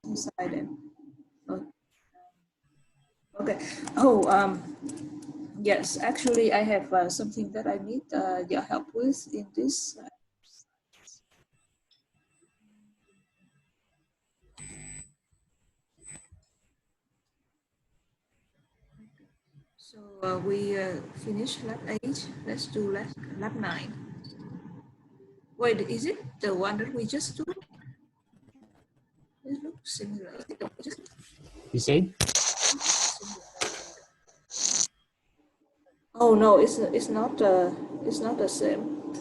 inside them. Okay. Oh, yes, actually, I have something that I need your help with in this. So we finished lab 8. Let's do lab 9. Wait, is it the one that we just do? It looks similar. You said? Oh no, it's not the same.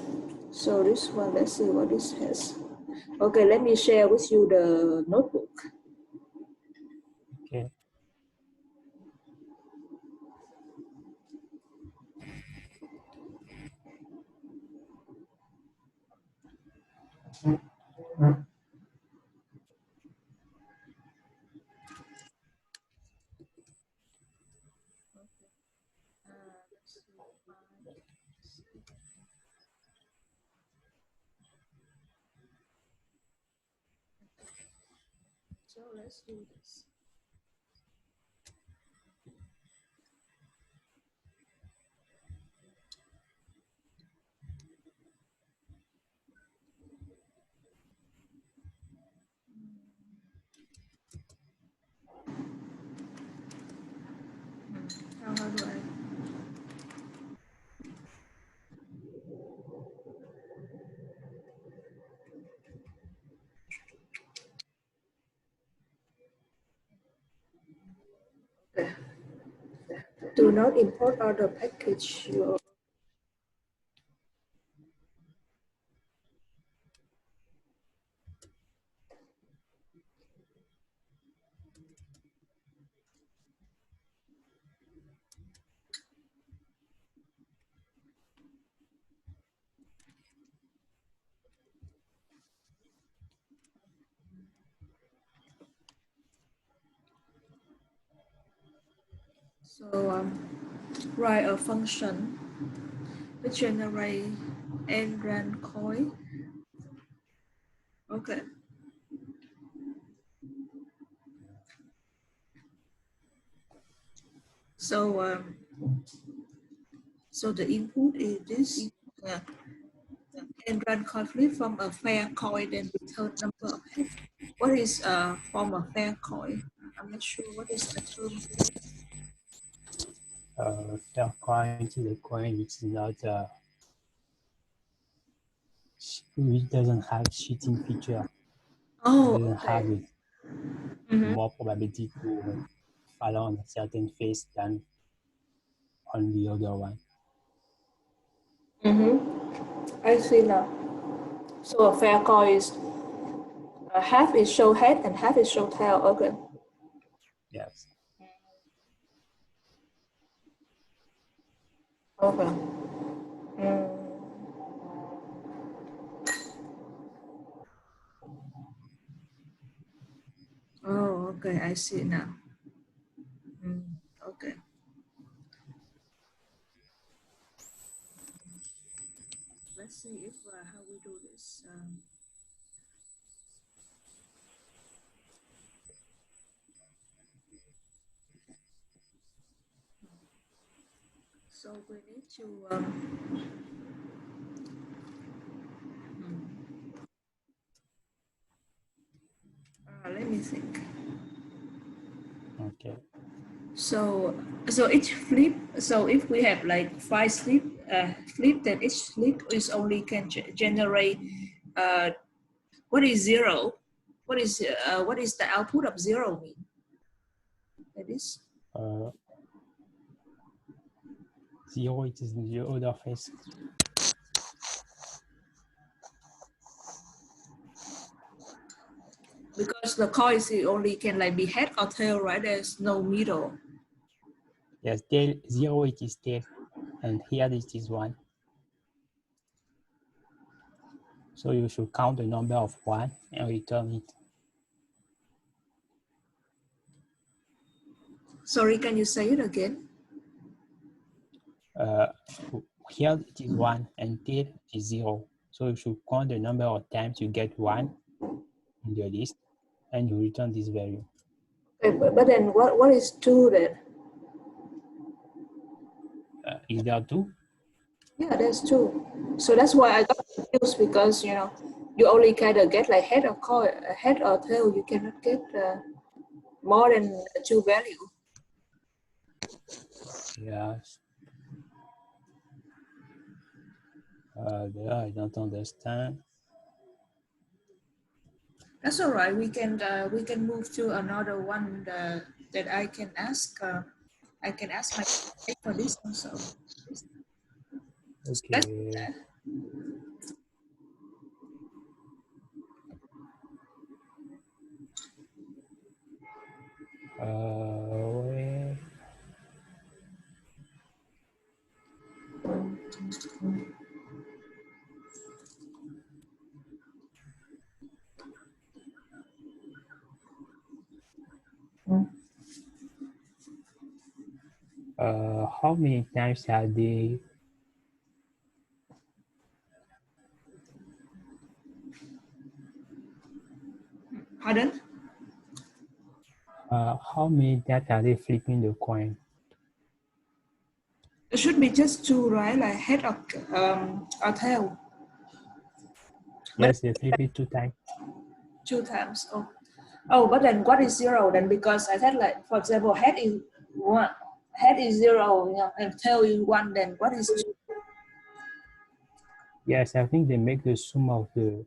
So this one, let's see what this has. Okay, let me share with you the notebook. Okay. So let's do this. How do I? Okay. Do not import other package. So write a function which generate n-rand coin. Okay. So so the input is this n-rand coin flip from a fair coin and return number of head. What is from a fair coin? I'm not sure what is the term. Fair coin is a coin which is not which doesn't have cheating feature. Oh, It doesn't okay. have more probability to fall on a certain face than on the other one. I see now. So a fair coin is half is show head and half is show tail. Okay. Yes. Okay. Oh, okay. I see now. Okay. Let's see if how we do this. So we need to let me think. Okay. So each flip. So if we have like 5 flip, then each flip is only can generate. What is zero? What is the output of zero mean? That is. Uh, 0 it is the other face. Because the coin only can like be head or tail, right? There's no middle. Yes, tail 0 it is tail, and here it is 1. So you should count the number of 1 and return it. Sorry, can you say it again? Here it is 1 and tail is 0. So you should count the number of times you get 1 in the list and you return this value. Okay, but then what is 2 then? Is there 2? Yeah, there's 2. So that's why I got confused because, you know, you only kind of get like head or tail. You cannot get more than 2 value. Yes. There, I don't understand. That's all right. We can move to another one that I can ask. I can ask my for this also. Okay. Wait. How many times are they? Pardon? How many times are they flipping the coin? It should be just 2, right? Like head or tail. Yes, they flip it 2 times. 2 times. Oh, but then what is 0 then? Because I said like, for example, head is 1, head is 0, you know, and tail is 1. Then what is 2? Yes, I think they make the sum of they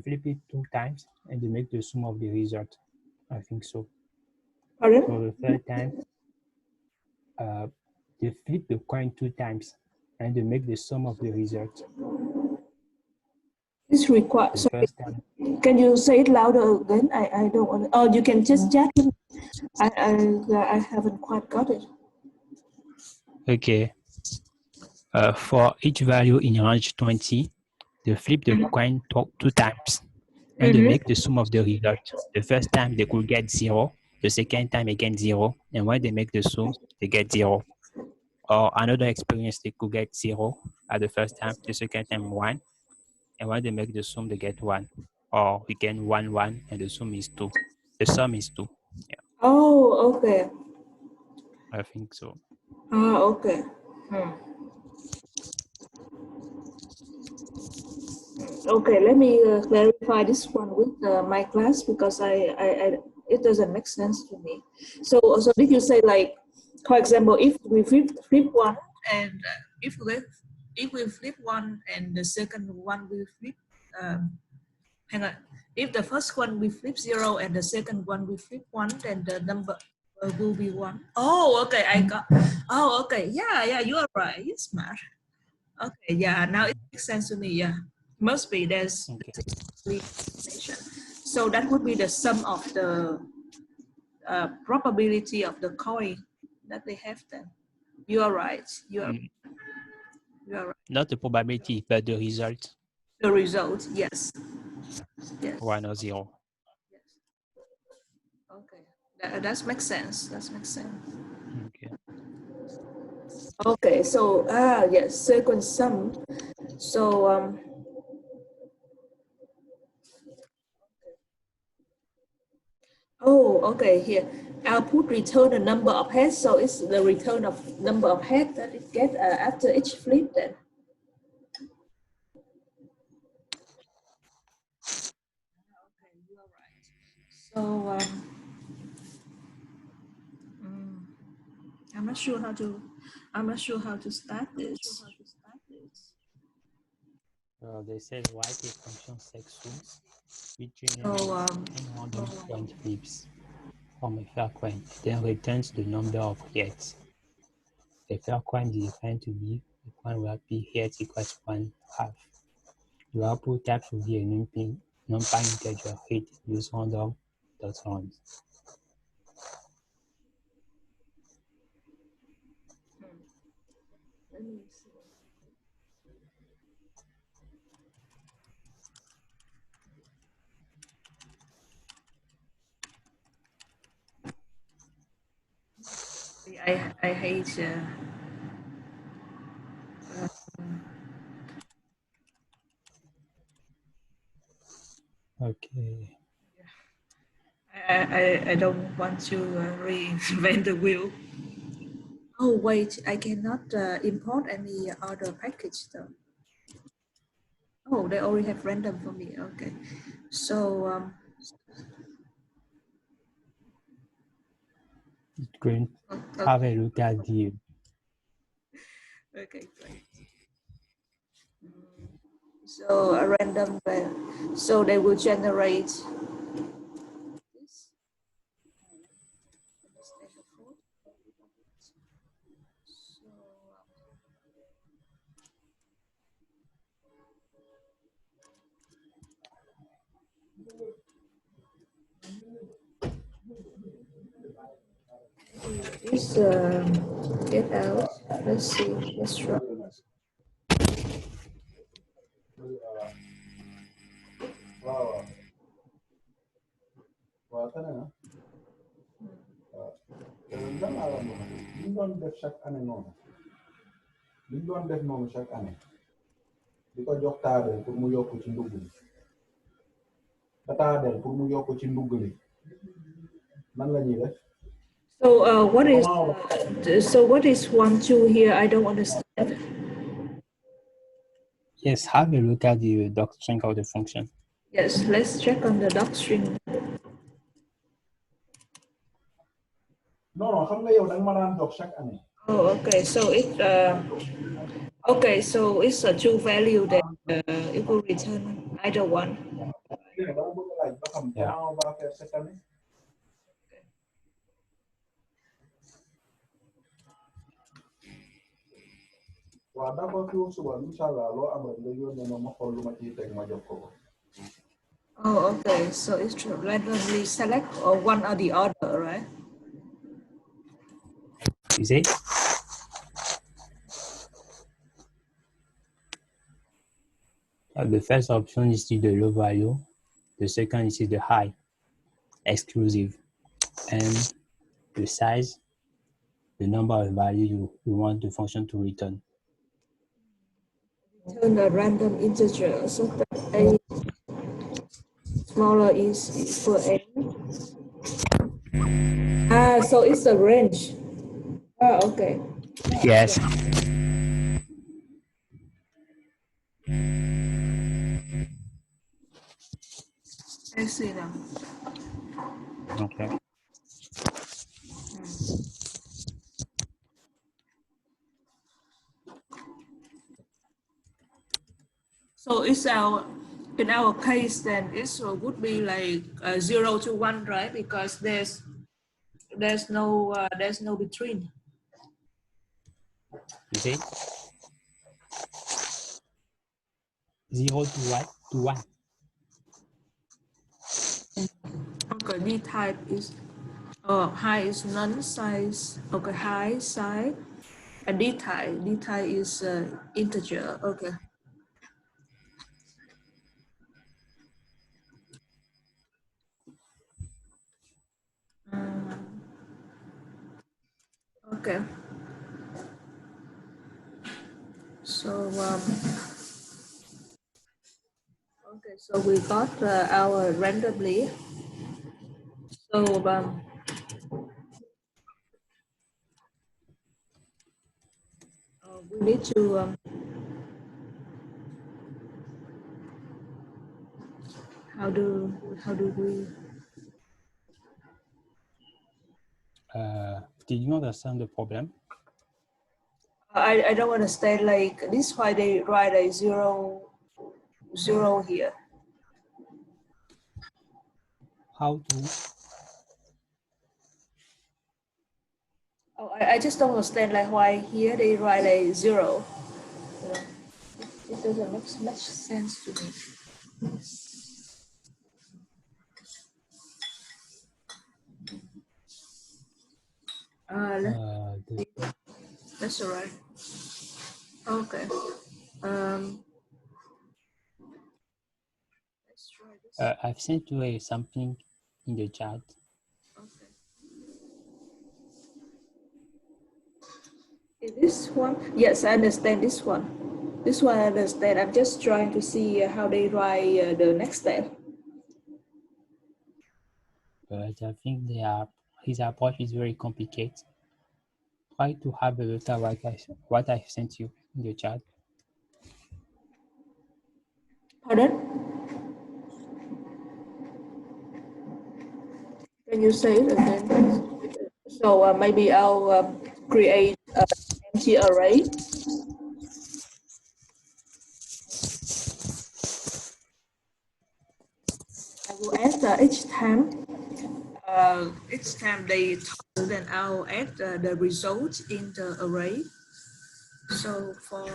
flip it 2 times and they make the sum of the result. I think so. Pardon? So the third time, they flip the coin 2 times and they make the sum of the result. This require. The So first time. can you say it louder again? I don't want. Oh, you can just chat. I haven't quite got it. Okay. For each value in range 20, they flip the coin 2 times and they make the sum of the result. The first time they could get 0, the second time again 0, and when they make the sum, they get 0. Or another experience, they could get 0 at the first time, the second time 1, and when they make the sum, they get 1. Or again 1, 1, and the sum is 2. The sum is 2. Yeah, Oh, okay. I think so. Okay. Okay, let me clarify this one with my class because it doesn't make sense to me. So did you say like, for example, if we flip one and if we flip one and the second one we flip, hang on, if the first one we flip 0 and the second one we flip 1, then the number will be 1. Oh, okay, I got. Oh, okay, yeah, you are right. You're smart. Okay, yeah, now it makes sense to me. Yeah, must be there's Okay. explanation. So that would be the sum of the probability of the coin that they have. Then you are right. You are right. Not the probability, but the result. The result, yes. 1 or 0. Yes. Okay, that makes sense. That makes sense. Okay. Okay, so yes, second sum. So oh, okay, here. Output return the number of heads, so it's the return of number of heads that it get after each flip then. Okay, you are right. So I'm not sure how to start this. They say write a function sexsum which So generates n random coin flips from a fair coin, then returns the number of heads. A fair coin is defined to be the coin where p heads equals 1/2. The output type should be a numpy integer head use random.round. let me see. I hate. Okay. I don't want to reinvent the wheel. Oh wait, I cannot import any other package though. Oh, they already have random for me. Okay, so Great. okay, Have a look at the okay, great. So a random, so they will generate this. So, this get out. Let's see. Let's try. waaw tane na waaw lan laa doon wax li ñu doon def chaque année noonu li ñu doon def noonu chaque année di ko jox taabel pour mu yokk ci ndugg li da taabel pour mu yokk ci ndugg li nan la ñuy def So what is 1, 2 here? I don't understand. Yes, have a look at the docstring of the function. Yes, let's check on the docstring. non xam nga yow da nga ma daan jox chaque année. Oh, okay. So okay. So it's a true value that it will return either one. dama bëgg laaj ba xam comment on va faire cette année. waaw d'accord fi suba inshallah loo am rek nga yónnee ma xool lu ma ciy teg ma jox ko. Oh, okay. So it's to randomly select or one or the other, right? You see? The first option is the low value. The second is the high, exclusive. And the size, the number of value you want the function to return. Return a random integer so that a smaller is equal a. So it's a range. Okay. Yes. I see now. Okay. So it's in our case then it would be like 0 to 1, right? Because there's no between. You see? 0 to what? To 1. Okay, D type is high is none size. Okay, high size. And D type is integer. Okay. Okay. So okay, so we got our randomly. So we need to how do we? Did you understand the problem? I don't understand. Like this, why they write a 0 here? How to? Oh, I just don't understand. Like why here they write a 0? It doesn't make much sense to me. That's all right. Okay. Let's try this. I've sent you something in the chat. Okay. Is this one? Yes, I understand this one. This one I understand. I'm just trying to see how they write the next step. but I think his approach is very complicated. Try to have a look at what I sent you in the chat. Pardon? Can you say it again? So maybe I'll create an empty array. I will add each time they total, then I'll add the result in the array. So for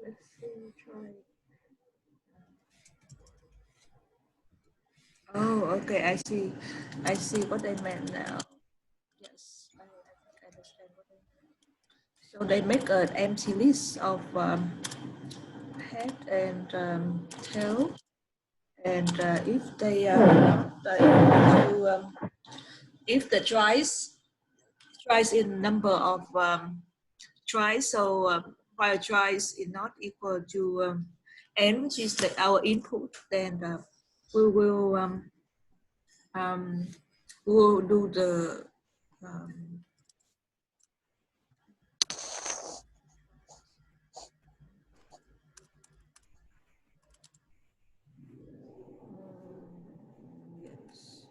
let's see, try. Oh, okay, I see. I see what they meant now. Yes, I think I understand what they meant. So they make an empty list of head and tail, and if if the tries in number of tries, so while tries is not equal to n, which is our input, then we will um, we will do the yes.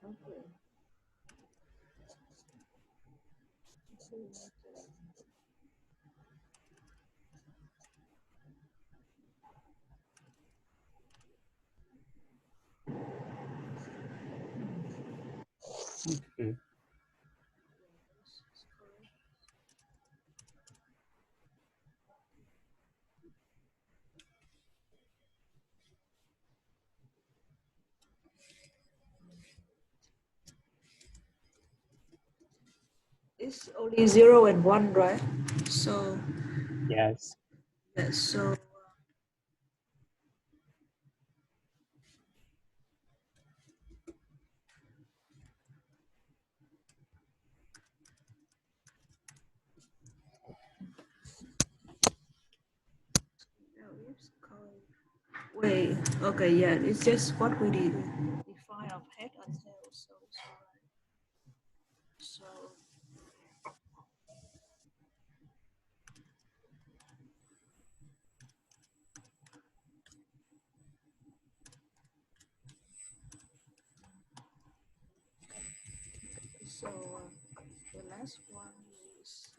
Okay. Okay. It's only 0 and 1, right? So Yes. yes, so wait, okay, yeah, it's just what we define of head and tail. So so the last one is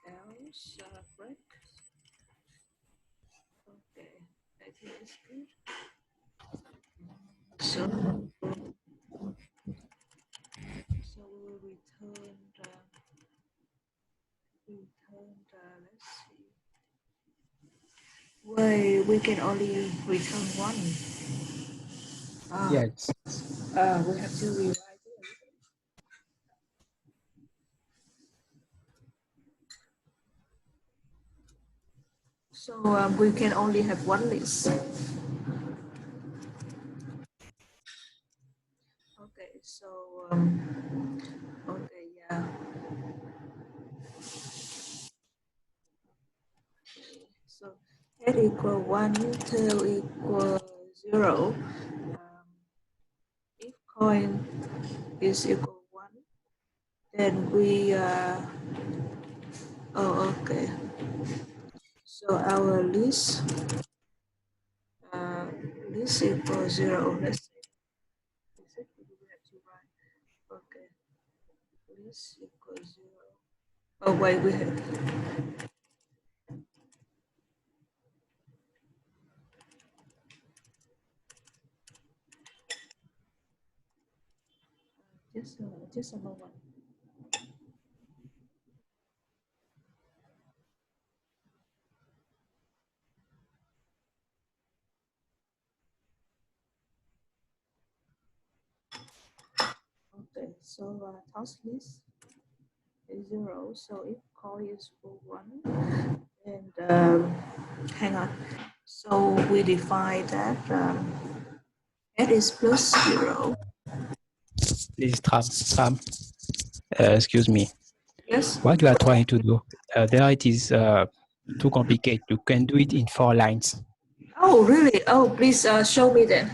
else break. Okay, I think it's good. So so we will return let's see. Wait, we can only return one. Yes. We have to rewrite it. So we can only have one list. Okay, so okay, yeah. So head equal 1, tail equal 0. If coin is equal 1, then we oh, okay. So our list list equals 0. Let's see. We have to write. Okay. This equals 0. Oh, wait, we have. Just a moment. Okay, so task list is 0. So if call is for 1, and hang on. So we define that that is plus 0. Please, Tram, excuse me. Yes. What you are trying to do, there it is too complicated. You can do it in 4 lines. Oh, really? Oh, please show me then.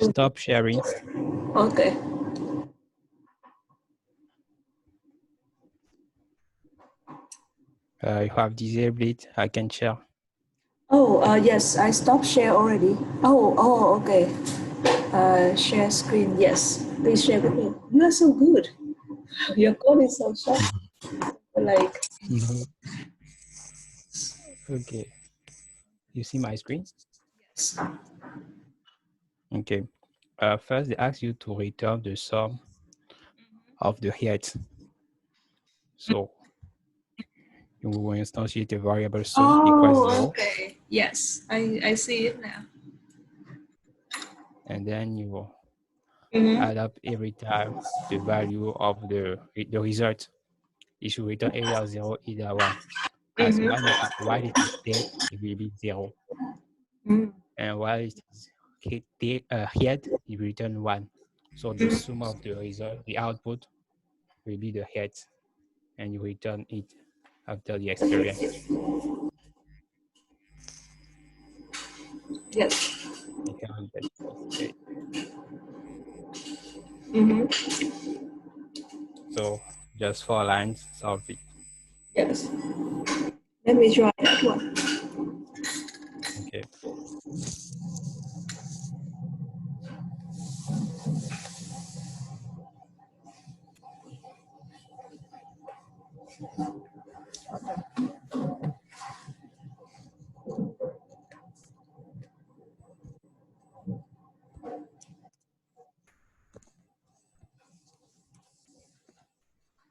Stop sharing. Okay. You have disabled it. I can share. Oh, yes, I stopped share already. Oh, okay. Share screen, yes. Please share with me. You are so good. Your code is so sharp. Like, Okay. You see my screen? yes. Okay. First, they ask you to return the sum of the heads. So you will instantiate a variable sum equals 0. Okay. Yes, I see it now. And then you will Mhm. add up every time the value of the result. It should return either 0, either 1. As while it is dead, it will be 0. Mm. And while it is head, it will return 1. So the sum of the result, the output, will be the head, and you return it after the experience. Yes. You can get it. So just 4 lines, solve it. Yes. Let me try that one. Okay.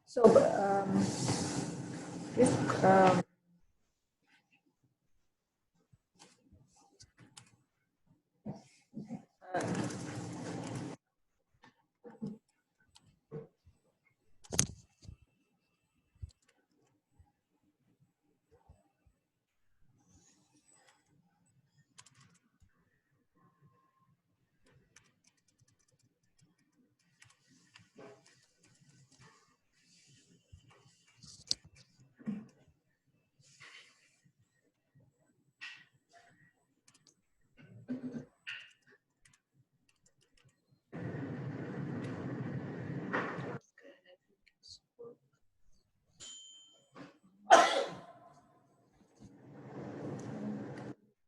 So, this,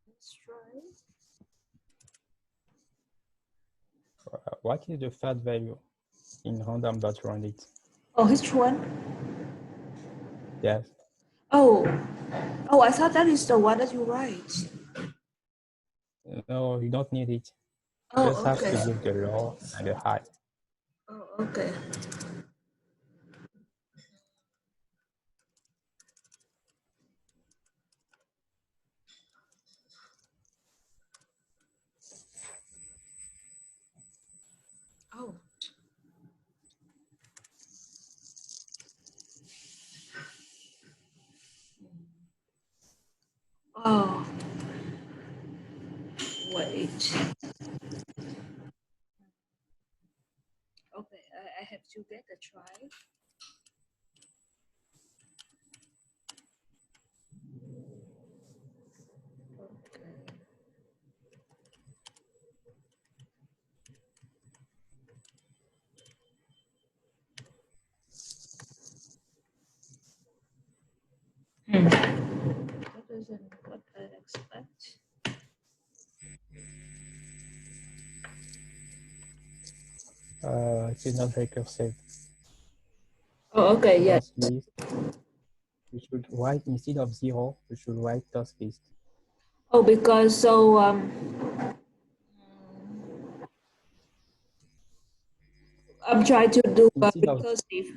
let's try. What is the third value in random.roundit? Oh, which one? Yes. Oh, I thought that is the one that you write. No, you don't need it. Oh, Just have to okay. give the low and the high. Oh, okay. Oh. Oh. Wait. Okay, I have to get a try. Okay. That isn't what I expect. it is not recursive. Oh, okay, yeah. Task list. You should write instead of 0. You should write task list. Oh, because so I'm trying to do Instead of recursive.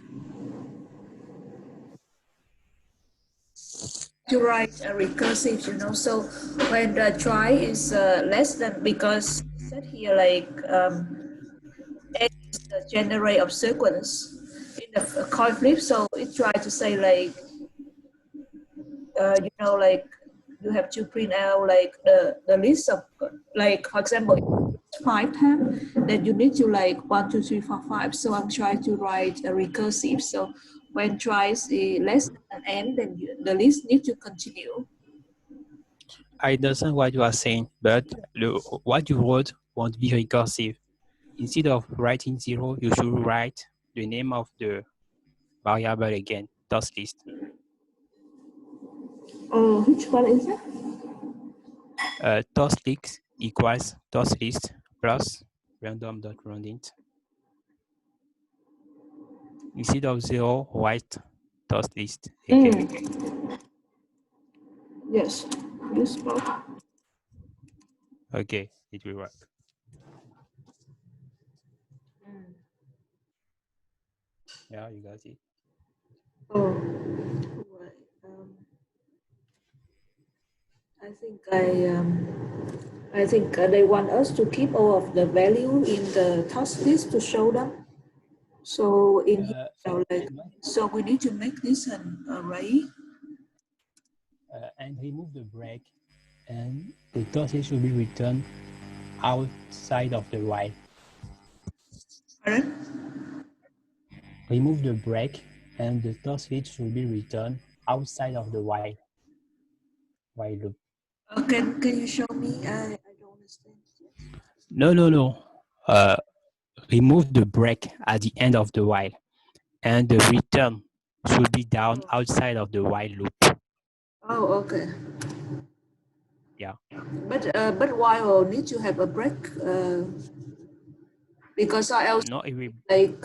To write a recursive, you know. So when the try is less than, because it said here like N is the generate of sequence in the coin flip. So it tried to say like you know, like you have to print out like the list of, like for example 5 times, then you need to like 1 2 3 4 5. So I'm trying to write a recursive. So when tries is less than n, then the list need to continue. I understand what you are saying, but what you wrote won't be recursive. Instead of writing 0, you should write the name of the variable again, task list. Which one is it? Task list equals task list plus random.roundint. Instead of 0, write task list again. Yes, this one. Okay, it will work. Yeah, you got it. Oh, right. I think they want us to keep all of the value in the task list to show them. So in here, like, so we need to make this an array. And remove the break, and the task list will be returned outside of the while. Pardon? Remove the break, and the task list will be returned outside of the while loop. Can you show me? I don't understand. No. Remove the break at the end of the while, and the return should be down outside of the while loop. Oh, okay. Yeah. But while need to have a break, because I else No, it will. Like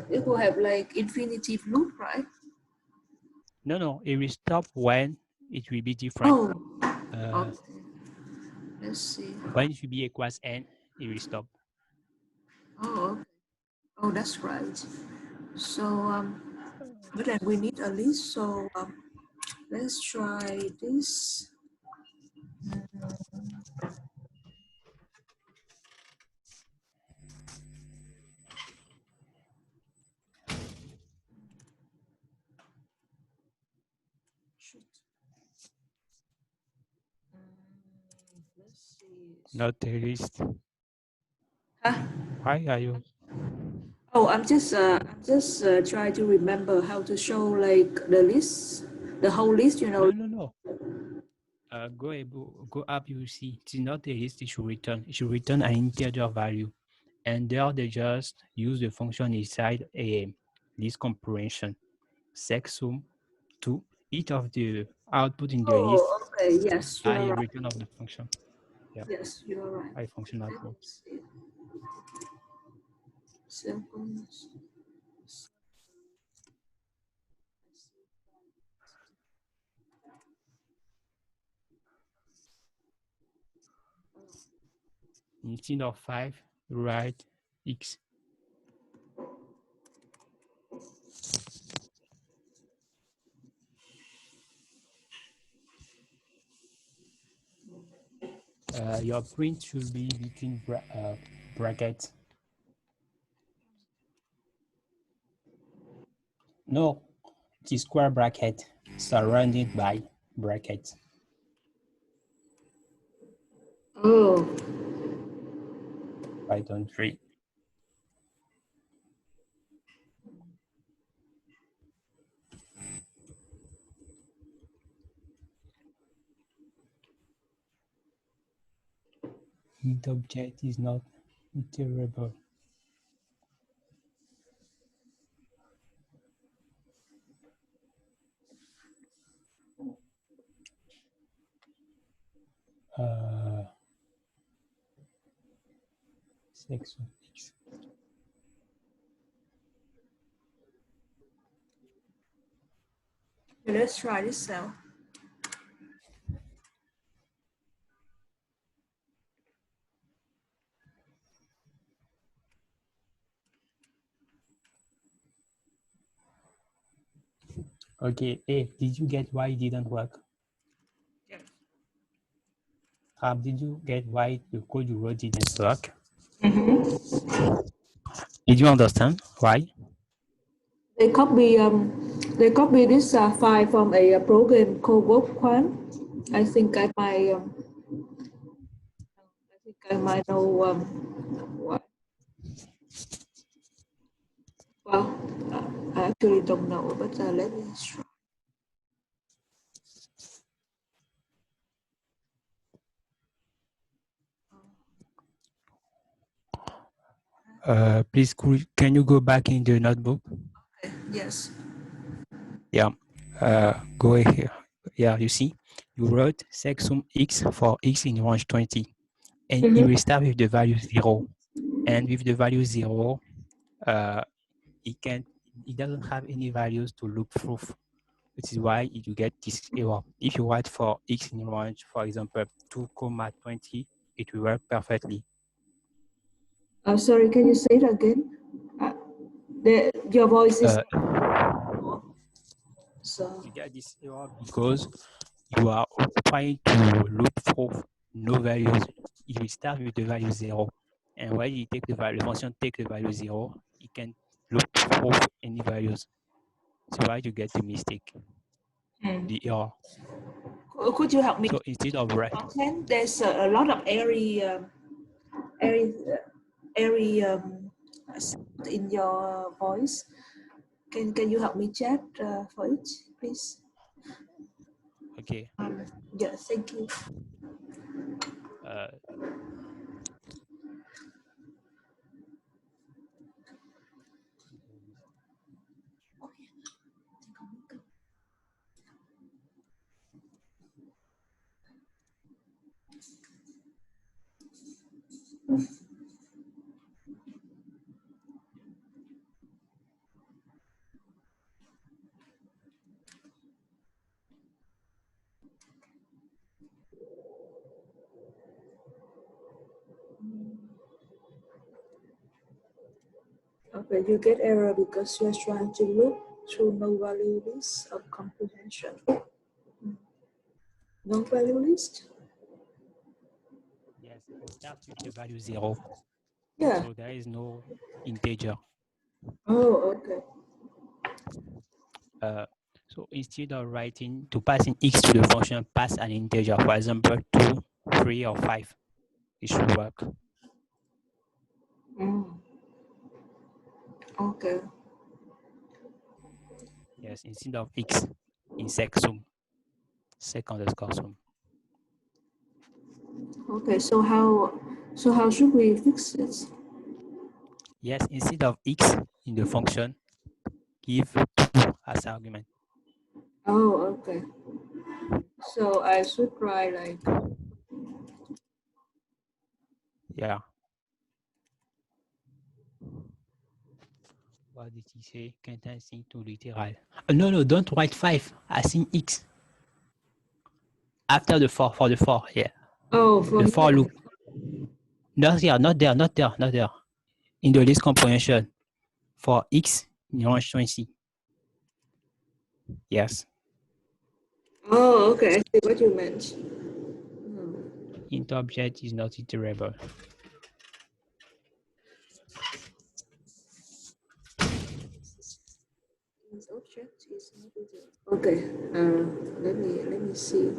it will have like infinitive loop, right? No, it will stop when it will be different. Oh, okay. Let's see. When it will be equals n, it will stop. Oh, okay. Oh, that's right. So but then we need a list. So let's try this. Shoot. Let's see. Not the list. Huh? Why are you? Oh, I'm just trying to remember how to show like the list, the whole list. You know. No. Go up. You will see it's not a list. It should return an integer value, and there they just use the function inside a list comprehension. Sexsum to each of the output in the list. Oh, okay. Yes, you are I right. return of the function. Yeah. Yes, you are right. I function output. Sequence. Instead of 5, write x. Your print should be between brackets. No, it is square bracket surrounded by brackets. Oh. Python 3. Int object is not iterable. Section. Okay, let's try this cell. Okay. Hey, did you get why it didn't work? Yeah. Did you get why the code you wrote didn't work? Mm-hmm. Did you understand why? They copy this file from a program called WorkQuant. I think I might know why. Well, I actually don't know, but let me try. Please, can you go back in the notebook? Okay. Yes. Yeah. Go here. Yeah, you see, you wrote sexum x for x in range 20, and Mm-hmm. it will start with the value 0. And with the value 0, it doesn't have any values to look through, which is why you get this error. If you write for x in range, for example, 2, 20, it will work perfectly. Sorry, can you say it again? Your voice is so. You get this error because you are trying to look for no values. It will start with the value 0. And when you take the function take the value 0, it can look for any values. So why you get the mistake, the error. Could you help me? So instead of Content. There's a lot of area sound in your voice. Can you help me chat for it, please? okay, Yeah, thank you. uh, Okay, you get error because you're trying to look through no value list of comprehension. No value list? yes, it starts with the value 0. Yeah. So there is no integer. Oh, okay. So instead of writing to pass in x to the function, pass an integer, for example, 2, 3, or 5. It should work. Okay. Yes, instead of x in sexum, sec underscore sum. Okay, so how should we fix this? Yes, instead of x in the function, give 2 as argument. Oh, okay. So I should write like Yeah. What did he say? Can't I sing to literal? No, don't write 5. I sing x. After the 4, for the 4, yeah. for The for here. loop. Not here, not there. In the list comprehension for x in range 20. Yes. Oh, okay. I see what you meant. Int object is not iterable. Object is not iterable. Okay. Let me see.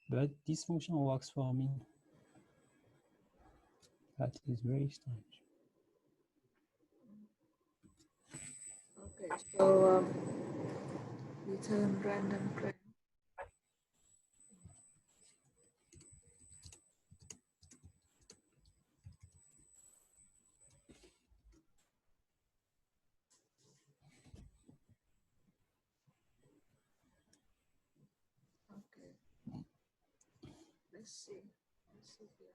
But this function works for me. That is very strange. Okay. So return random trend. let's see. Let's see here.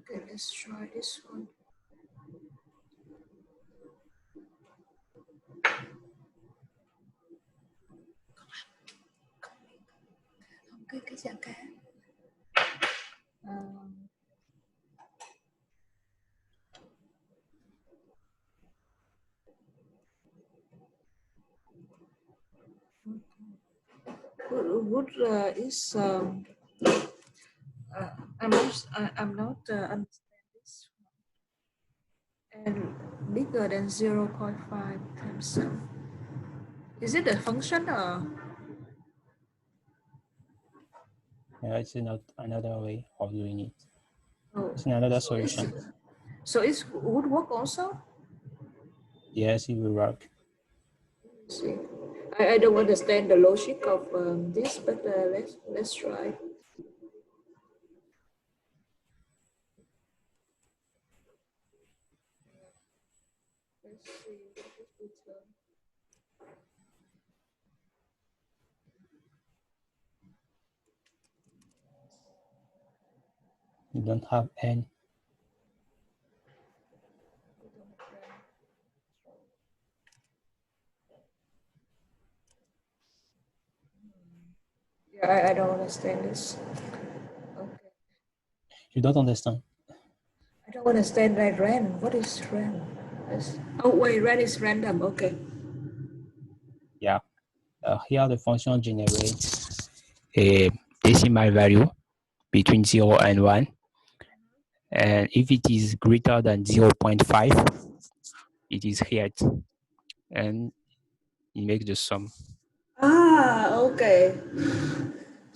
Okay, let's try this one. Cái dạng cá. What is I'm not understand this one. And bigger than 0.5 times some. Is it a function or? Yeah, it's not another way of doing it. Oh, It's another solution. So it would work also? Yes, it will work. Let's see. I don't understand the logic of this, but let's try. Let's see what is return. You don't have n. Yeah, I don't understand this. Okay. You don't understand. I don't understand that ran. What is ran? Oh wait, ran is random. Okay. Yeah. Here the function generates a decimal value between 0 and 1. And if it is greater than 0.5, it is here. And it makes the sum. Ah, okay.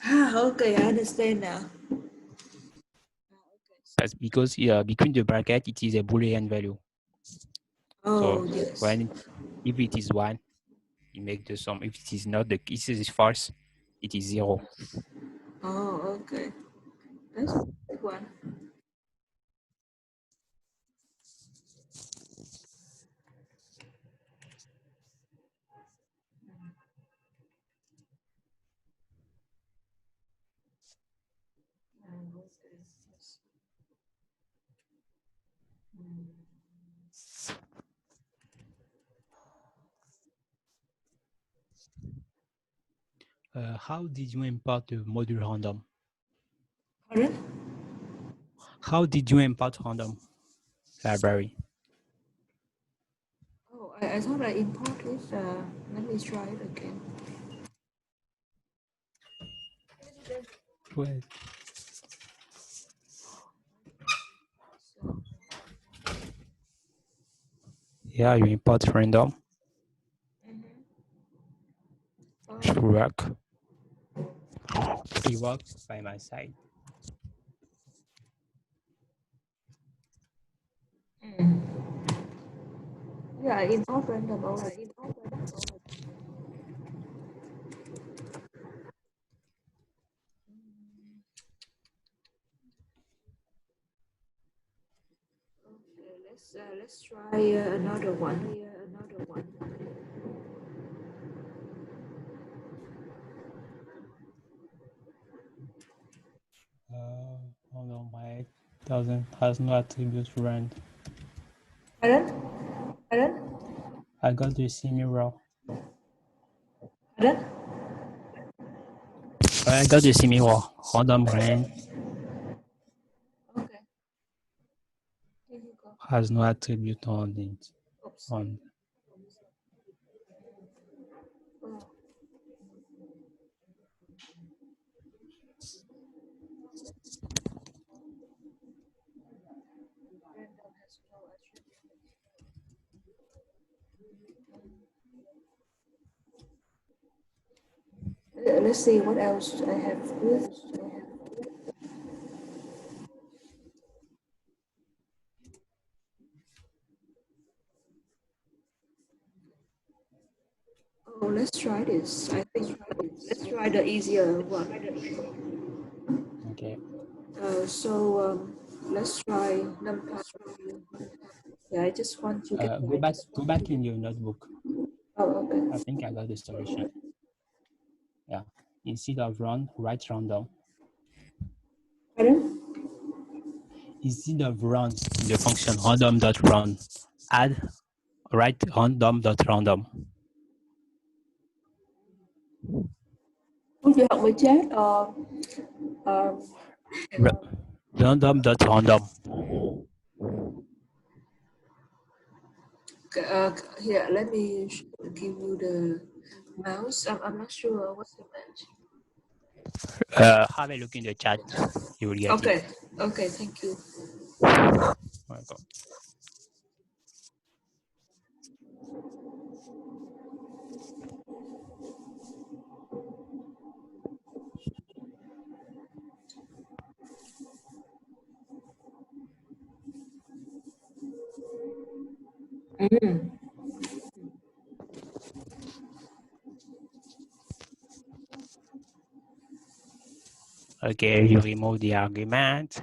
Okay, I understand now. That's because between the bracket, it is a Boolean value. Oh, So yes. if it is 1, it makes the sum. If it is not, if it is false, it is 0. Oh, okay. That's a big one. How did you import the module random? Pardon? How did you import random library? Oh, I thought I import it. Let me try it again. Well, yeah, you import random. Should work. It works by my side. Yeah, I import random. Okay, let's try another one. Oh no, my has no attribute rand. Pardon? I got the semi-raw. Pardon? I got the semi-raw random rand Okay. Here you go. has no attribute on it. Oops. On Oh. Random has no attribute. Let's see what else I have with. Oh, let's try this. I think let's try the easier one. Okay. Let's try NumPy. Yeah, I just want to get Go back in your notebook. Oh, okay. I think I got the solution. Yeah. Instead of run, write random. Pardon? Instead of run, the function random.run, write random.random. Would you help me chat Random.random. Here, let me give you the mouse. I'm not sure what's the mouse. Have a look in the chat. You will get Okay. it. Okay, thank you. Welcome. Okay, you remove the argument.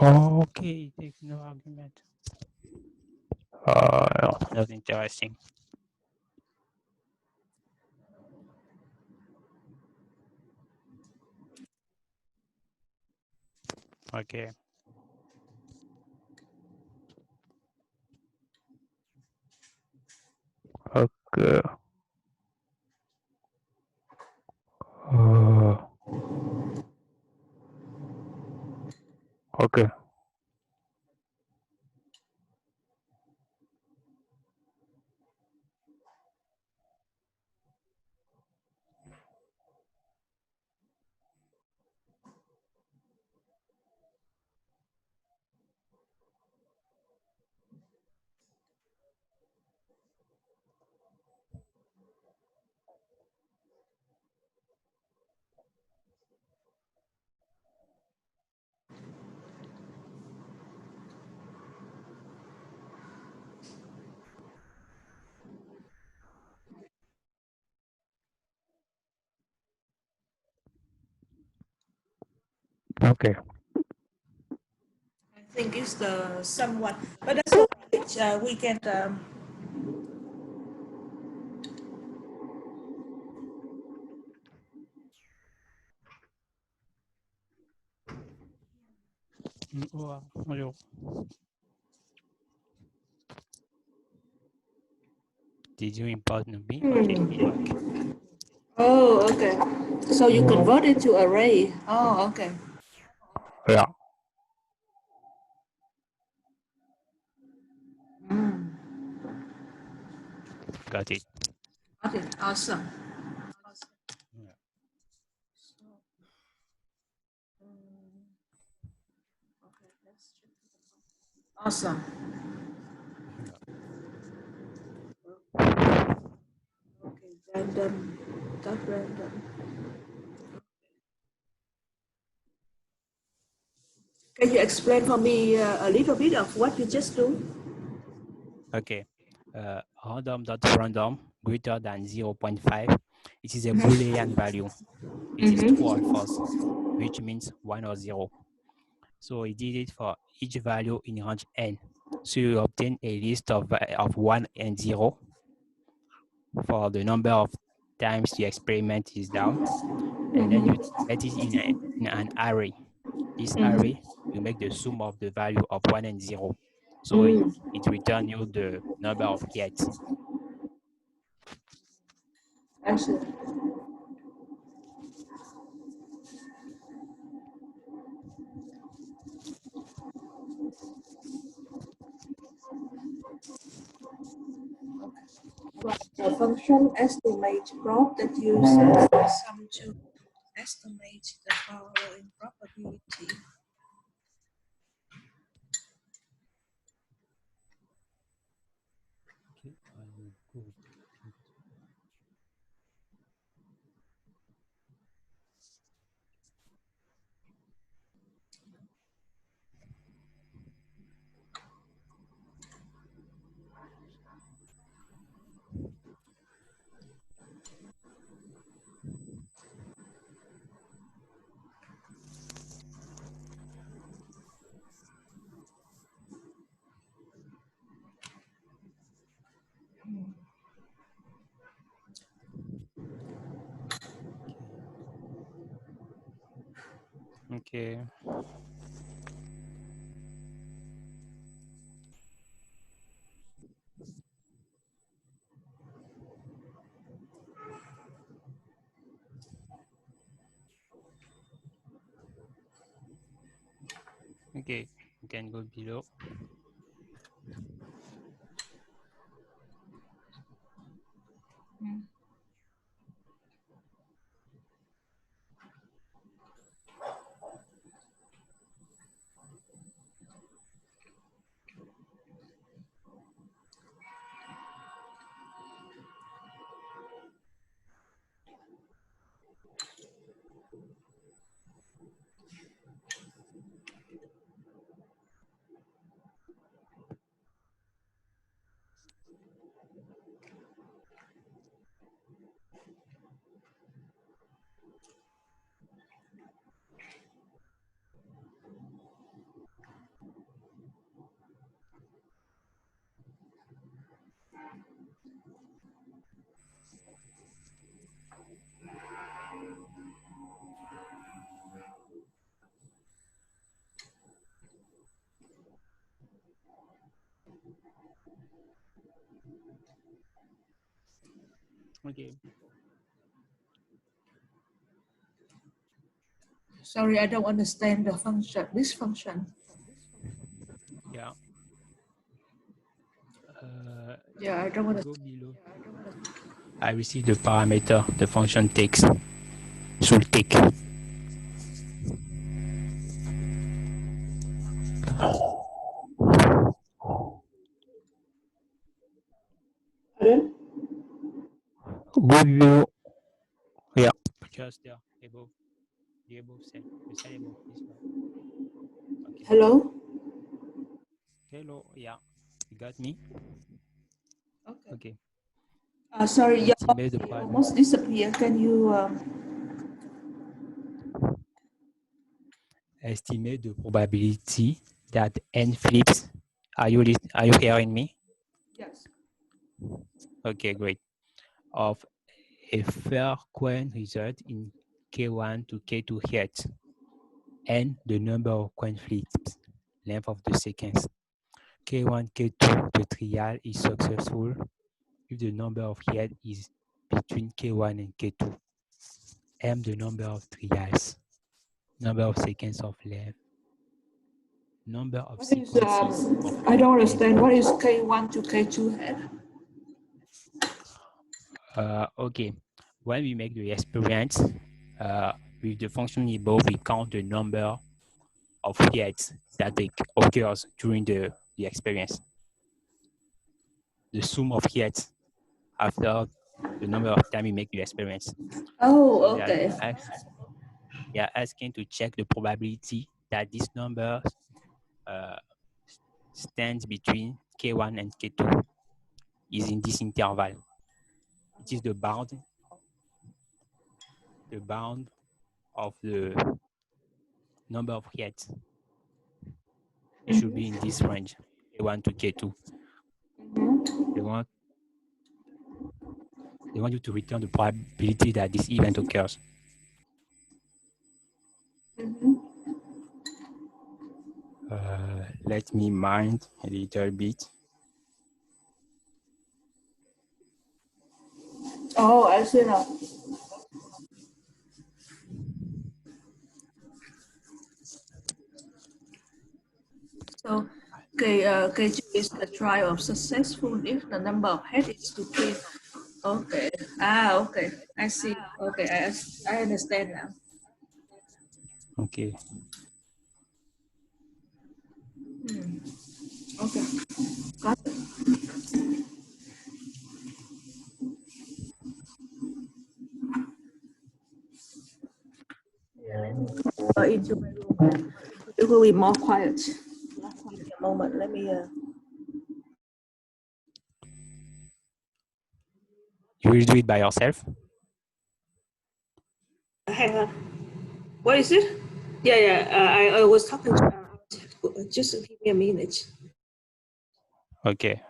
Okay, take no argument. Not interesting. Okay. Okay. Okay. Okay. I think it's the somewhat, but that's all right. We can. Bonjour. Did you import Nubi? Okay, it worked. Oh, okay. So you convert it to array. Oh, okay. Yeah. Got it. Okay, awesome. Yeah. Okay, let's check. Awesome. Okay, random. Dot random. Can you explain for me a little bit of what you just do? Okay. Random.random greater than 0.5. It is a Boolean value. It is true or false, which means 1 or 0. So we did it for each value in range n. So you obtain a list of 1 and 0 for the number of times the experiment is down. And then you set it in an array. This array, you make the sum of the value of 1 and 0. So it returns you the number of hits. I see. The function estimate prop that uses sum to estimate the following probability. Okay, I will go Okay. Okay, you can go below. Okay. Sorry, I don't understand the function. This function. Yeah. Yeah, I don't want to. Go below. I receive the parameter the function takes. Should take. Pardon? Go below. Yeah. Just there, above. The above cell. The cell above this one. Okay. Hello? Hello. Yeah. You got me? Okay. Okay. Sorry, your Estimate the voice parameter. almost disappear. Can you? Estimate the probability that n flips. Are you hearing me? Yes. Okay, great. Of a fair coin result in K1 to K2 heads, and the number of coin flips, length of the sequence. K1, K2, the trial is successful if the number of heads is between K1 and K2. M, the number of trials, number of seconds of length, number of What is, sequences of I don't head. understand. What is K1 to K2 head? Okay, when we make the experience with the function above, we count the number of heads that occurs during the experience. The sum of heads after the number of time you make the experience. Oh, So okay. they are asking to check the probability that this number stands between K1 and K2 is in this interval. It is the bound of the number of heads. It should be in this range, K1 to K2. They want you to return the probability that this event occurs. Let me mind a little bit. Oh, I see now. So, K2 is the trial of successful if the number of heads is between. Okay. Okay. I see. Okay, I understand now. Okay. Okay. Got it. Yeah, let me go into my room. It will be more quiet. Give me a moment. Let me. You will do it by yourself? Hang on. What is it? Yeah. I was talking to. Just give me a minute. Okay.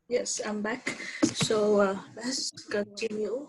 Yes, I'm back. So let's continue.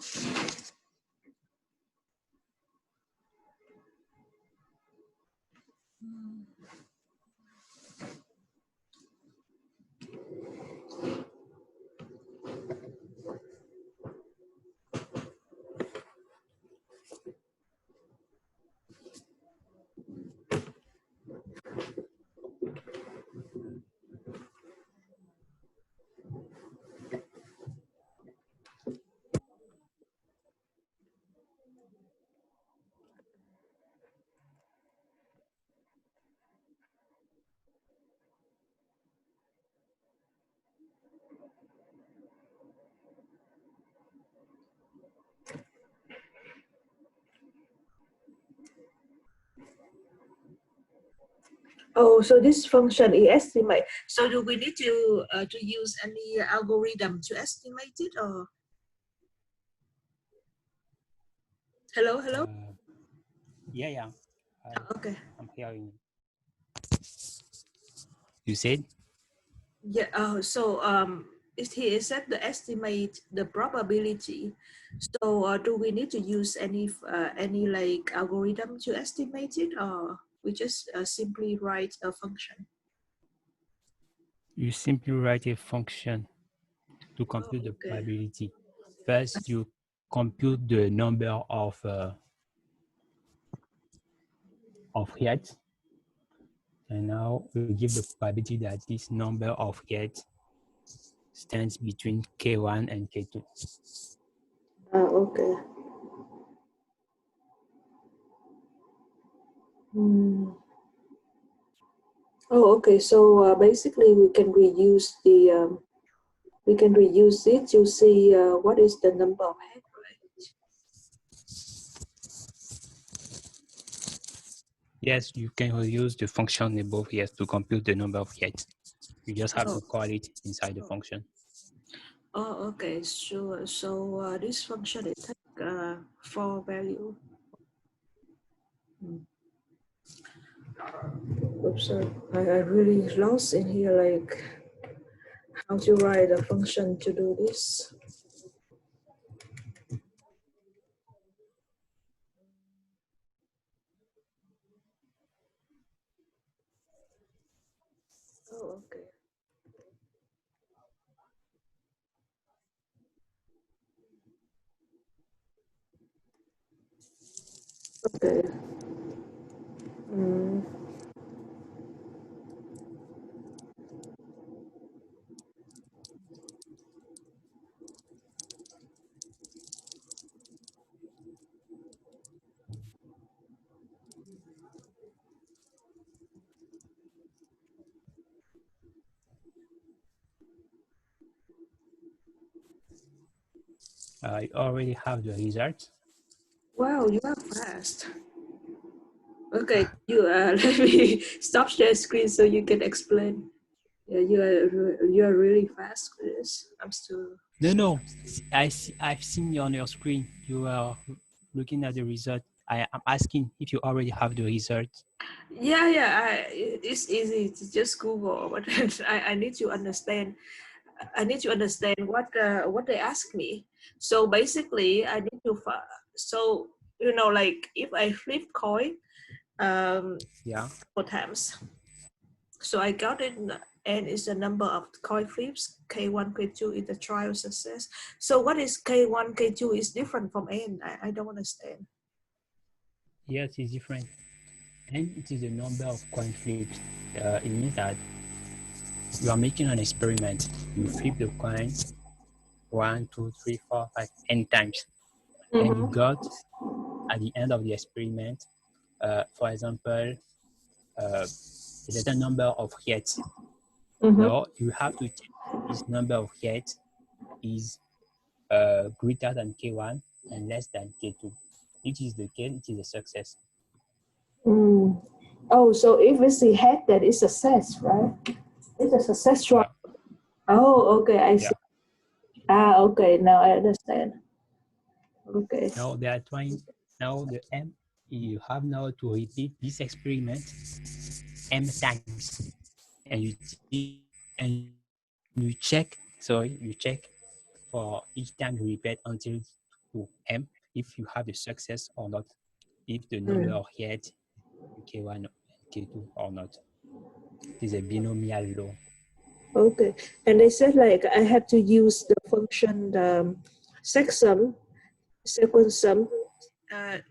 Oh, so this function is estimate. So do we need to use any algorithm to estimate it, or hello, hello? Yeah. Okay. I'm hearing you. You said? Yeah. So is he said the estimate the probability. So do we need to use any like algorithm to estimate it, or we just simply write a function? You simply write a function to Oh, compute the okay. probability. First, you compute the number of hits, and now you give the probability that this number of hits stands between K1 and K2. Okay. Hmm. Oh, okay. So basically, we can reuse it to see what is the number of head, right? Yes, you can use the function above here to compute the number of hits. You just have Oh, to call it inside the function. oh, okay, sure. So this function it take for value. Hmm. Oops, sorry. I really lost in here, like how to write a function to do this. Oh, okay. Okay. Mm. I already have the result. Wow, you are fast. Okay, you let me stop share screen so you can explain. Yeah, you are really fast with this. I'm still. No. I've seen you on your screen. You are looking at the result. I am asking if you already have the result. Yeah. It's easy to just Google, but I need to understand. I need to understand what they ask me. So basically, I need to. So like if I flip coin, Yeah. 4 times. So I got it, and it's the number of coin flips. K1, K2 is the trial success. So what is K1, K2 is different from N? I don't understand. Yes, it's different. And it is the number of coin flips. It means that you are making an experiment. You flip the coin 1, 2, 3, 4, 5, n times, and you Mm-hmm. got at the end of the experiment, for example, a certain number of hits. Mm-hmm. Now you have to check this number of hits is greater than K1 and less than K2. Which is the case, it is a success. Mm. Oh, so if it's a head, that is success, right? It's a success trial. Yeah, Oh, okay, I yeah. see. Okay, now I understand. Okay. Now they are trying, now the M, you have now to repeat this experiment M times. And you check So you check for each time you repeat until to m if you have a success or not, if the number of heads K1 and K2 or not. It is a binomial law. Okay, and they said like I have to use the function section sequence sum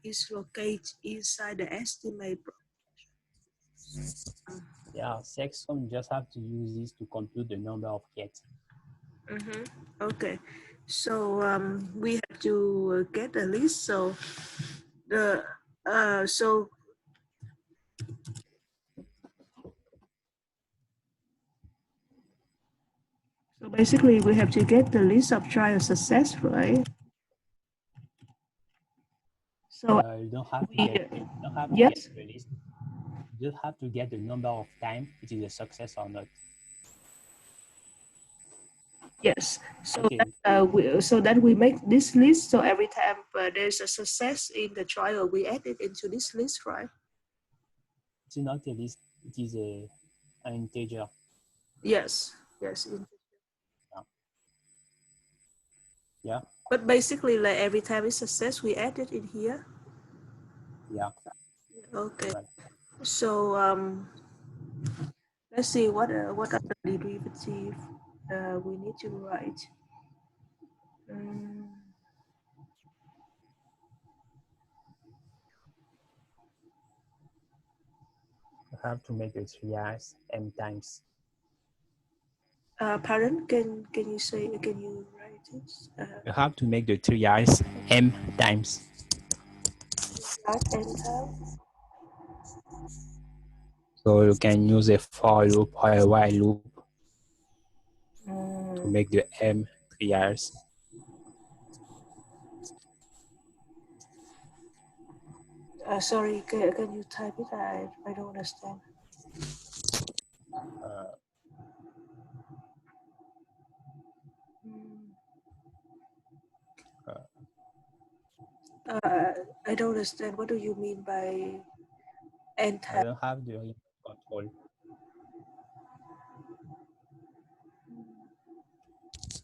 is located inside the estimate. Yeah, section just have to use this to compute the number of heads. Okay, so we have to get a list. So the so basically we have to get the list of trial success, right? So You don't have to get the list. You just have to get the number of time it is a success or not. Yes, so Okay. that we make this list. So every time there's a success in the trial, we add it into this list, right? It's not a list. It is an integer. Yes. Yes. Yeah. But basically, like every time it's success, we add it in here. Yeah. Okay. Right. So let's see what are the derivative we need to write. You have to make the trials m times. Pardon? Can you say? Can you write it? You have to make the trials m times. So you can use a for loop or a while loop to make the m trials. Sorry, can you type it? I don't understand. I don't understand. What do you mean by I don't have the remote control.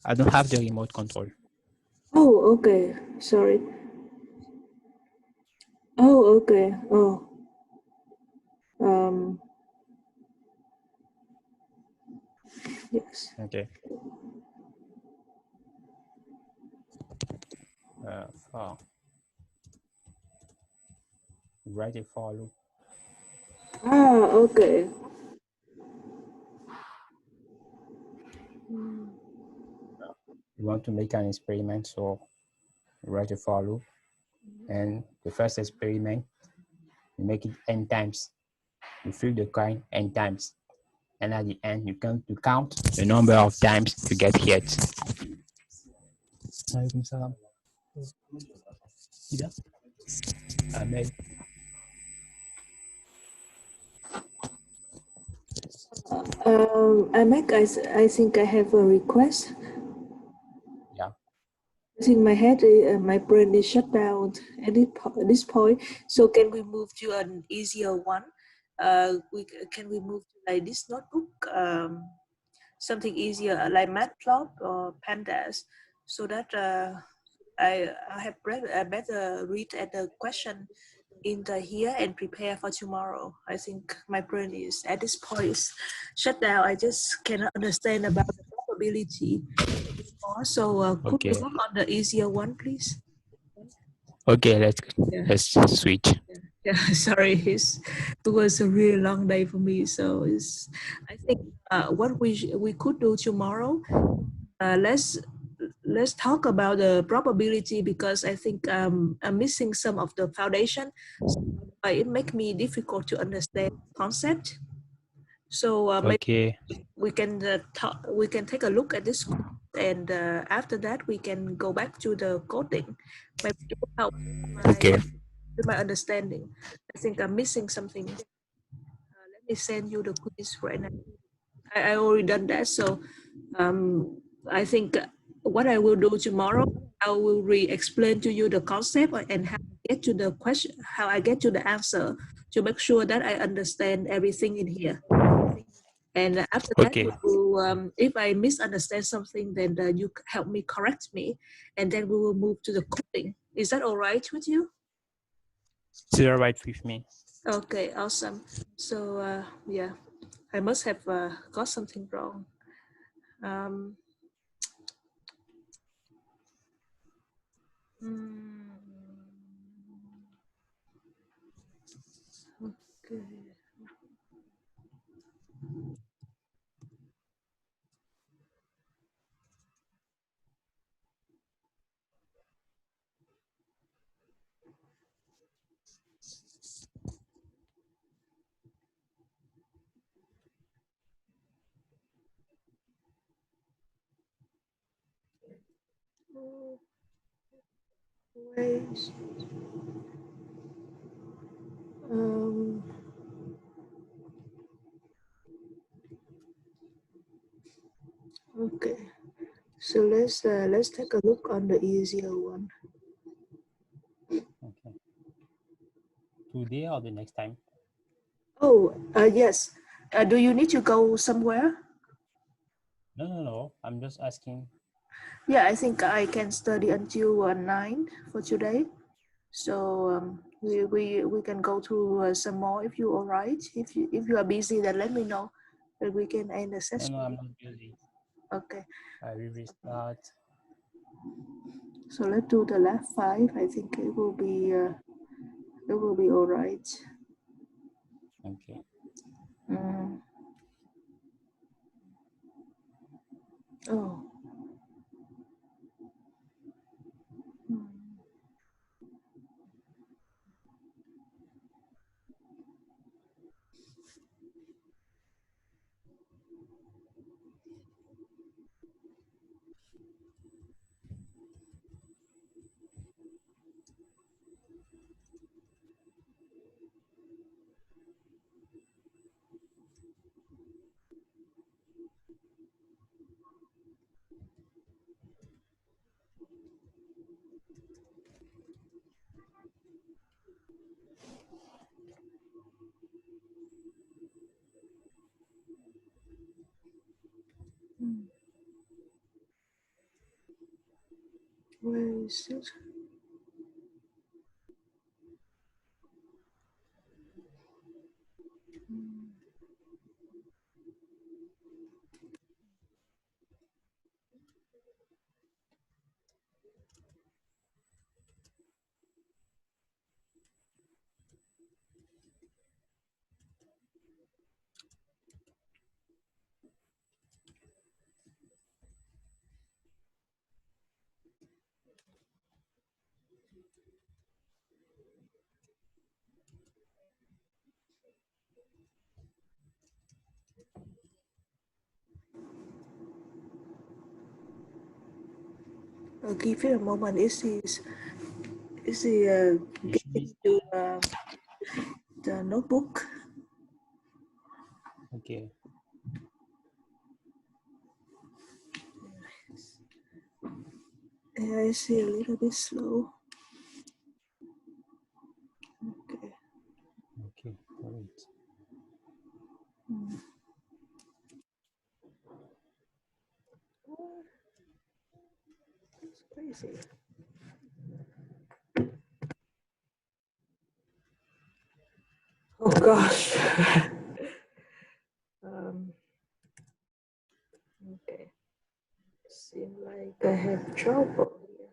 I don't have the remote control. Oh, okay. Sorry. Oh, okay. Oh. Yes. Okay. For write a for loop. Ah, okay. You want to make an experiment, so write a for loop, and the first experiment, you make it n times. You flip the coin n times, and at the end, you count the number of times you get hit. Alaikum salam. Ahmed. I think I have a request. Yeah. In my head, my brain is shut down at this point. So can we move to an easier one? Can we move to like this notebook? Something easier like Matplotlib or Pandas, so that I have better read at the question in the here and prepare for tomorrow. I think my brain is at this point is shut down. I just cannot understand about the probability anymore. So could we work on the easier one, please? Okay, let's switch. Yeah, sorry, it was a really long day for me. So I think what we could do tomorrow. Let's talk about the probability, because I think I'm missing some of the foundation. So it makes me difficult to understand concept. So maybe we can take a look at this, and after that we can go back to the coding. Maybe it will help with my understanding. I think I'm missing something. Let me send you the quiz right now. I already done that. So I think what I will do tomorrow, I will re-explain to you the concept and how I get to the question, how I get to the answer, to make sure that I understand everything in here. And after that, Okay. if I misunderstand something, then you help me correct me, and then we will move to the coding. Is that all right with you? It's all right with me. Okay, awesome. So yeah, I must have got something wrong. Um, okay. Wait. Um, okay. So let's take a look on the easier one. Okay. Today or the next time? Oh, yes. Do you need to go somewhere? No. I'm just asking. Yeah, I think I can study until 9 for today. So we can go through some more if you're all right. If you are busy, then let me know that we can end the session. No, I'm not busy. Okay. I will restart. So let's do the last 5. I think it will be all right. Okay. Oh. Where is it? Give it a moment. Is he You should getting be to the notebook? okay. Yeah, I see a little bit slow. Okay. Okay, great. It's crazy. Oh gosh. Okay. Seems like I have trouble here.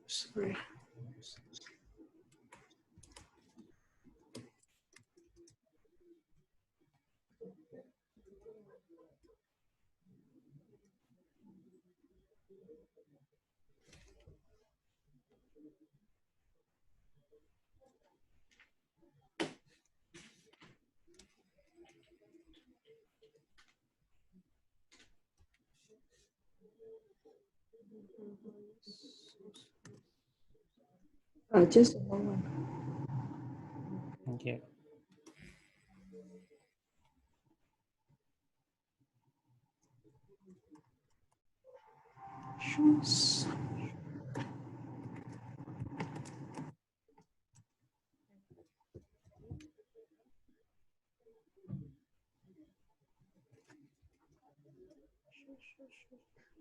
Sorry. Just a moment. Okay. Choose.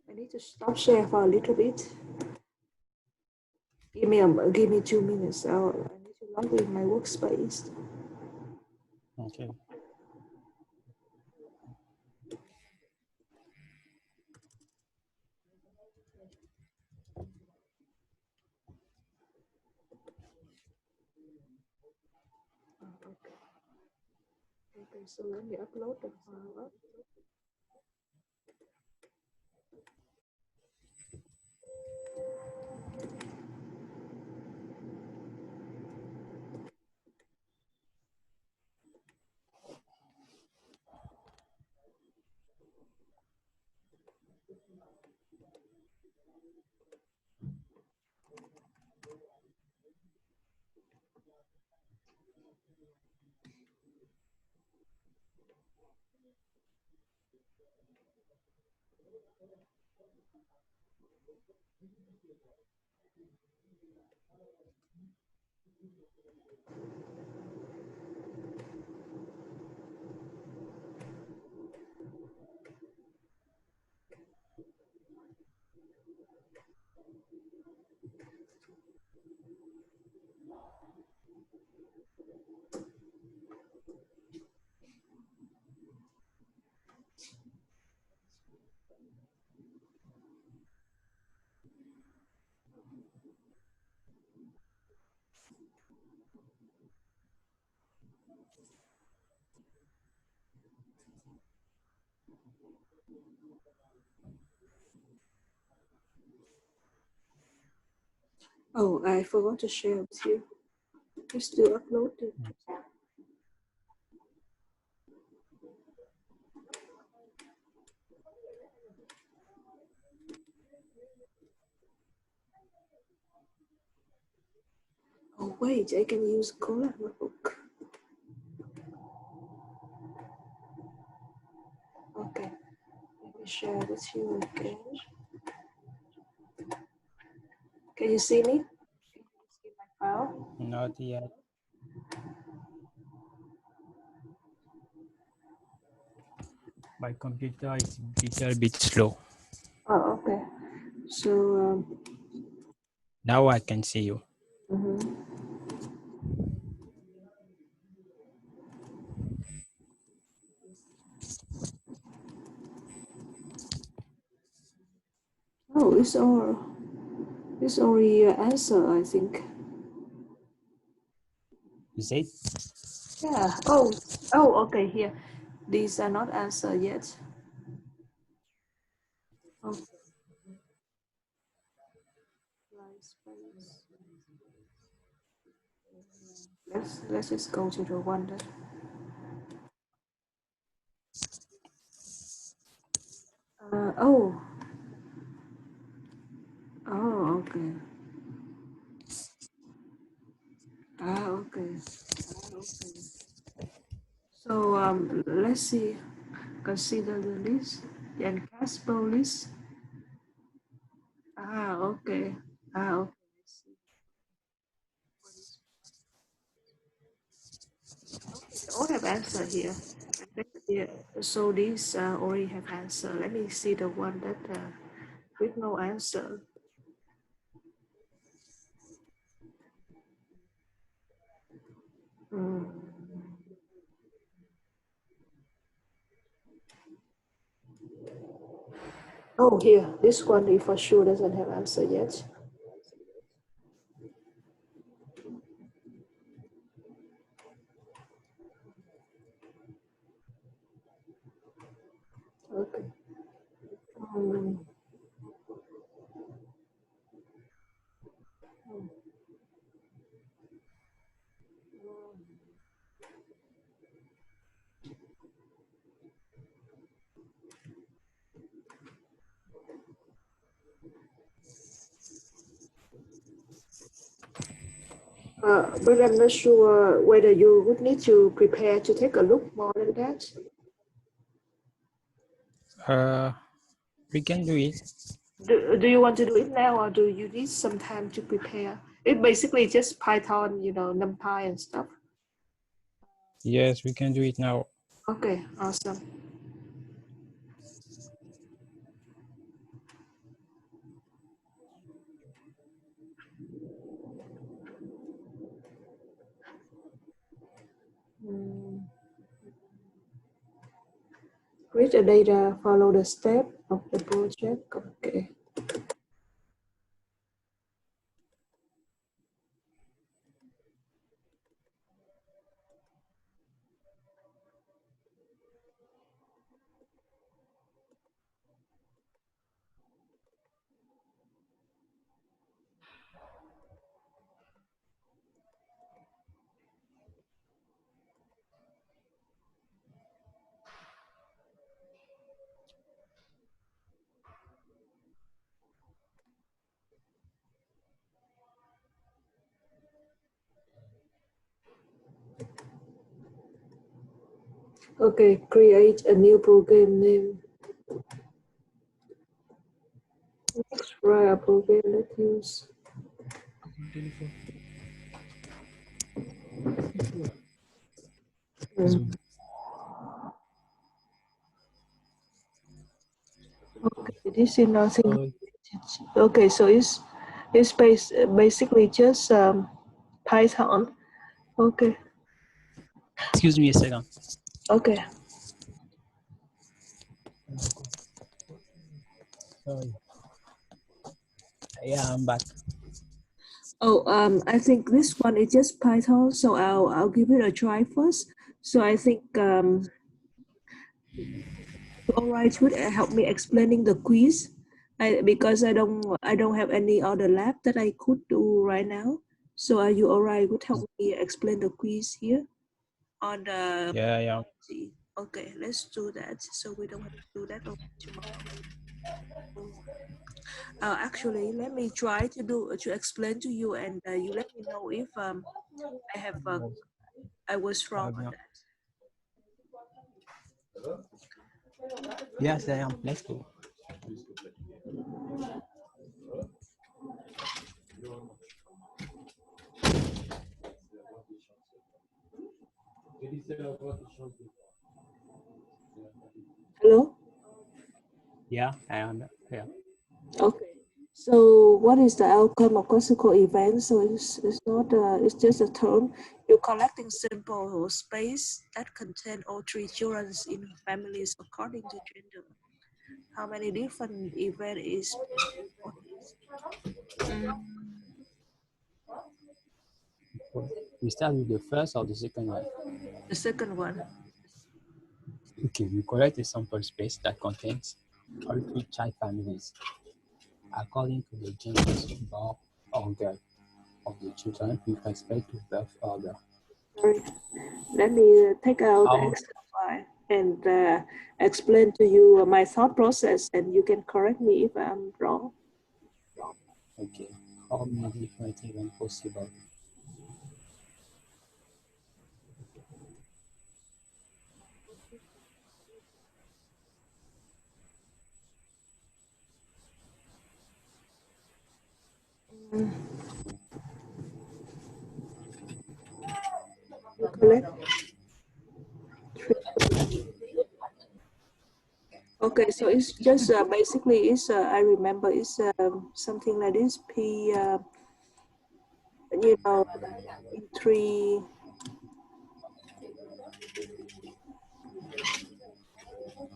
I need to stop share for a little bit. Give me 2 minutes. I need to log in my workspace. Okay. Okay, so let me upload the file. Oh, I forgot to share with you. It's still uploaded. Oh wait, I can use Colab notebook. Okay, let me share with you again. Can you see me? Can you see my file? Not yet. My computer is a little bit slow. Oh, okay. So, Now I can see you. oh, it's already your answer, I think. Is it? Yeah. Oh, okay. Here, these are not answered yet. Oh. Let's just go to the one that. Oh. Oh, okay. Okay. So let's see. Consider the list. And Casper list. Okay. Okay. They all have answer here. Yeah. So these already have answer. Let me see the one that with no answer. Oh, here, this one for sure doesn't have answer yet. Okay. But I'm not sure whether you would need to prepare to take a look more than that. We can do it. Do you want to do it now, or do you need some time to prepare? It basically just Python, you know, NumPy and stuff. Yes, we can do it now. Okay, awesome. Read the data, follow the step of the project. Okay. Okay, create a new program name. Next, write a program that use. Okay, this is nothing. Okay, so it's basically just Python. Okay. Excuse me a second. Okay. Sorry. Yeah, I'm back. Oh, I think this one is just Python, so I'll give it a try first. So I think all right would help me explaining the quiz, because I don't have any other lab that I could do right now. So are you all right? Would help me explain the quiz here on the. Yeah. Okay, let's do that. So we don't have to do that tomorrow. Actually, let me try to explain to you, and you let me know if I was wrong on that. Yes, I am. Let's go. Hello? Yeah, I am. Yeah. Okay. So what is the outcome of classical event? So it's not it's just a term. You're collecting sample space that contain all three children in families according to gender. How many different event is We start with the first or the second one. the second one? Okay, we collect a sample space that contains all three child families according to the genders, boy or girl, of the children with respect to birth order. Sorry. Let me take out the How, Excel file and explain to you my thought process, and you can correct me if I'm wrong. okay, how many different events possible? You collect. Okay, so it's just basically it's I remember it's something like this P you know in three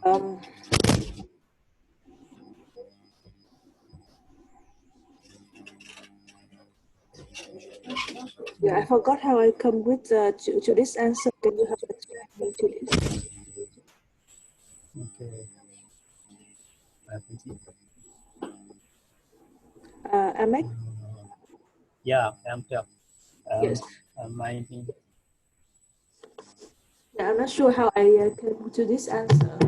um yeah, I forgot how I come with to this answer. Can you help explain me to this? Okay, I think Ahmed? yeah, I'm here. Yes. My Yeah, I'm not sure how I came to this answer.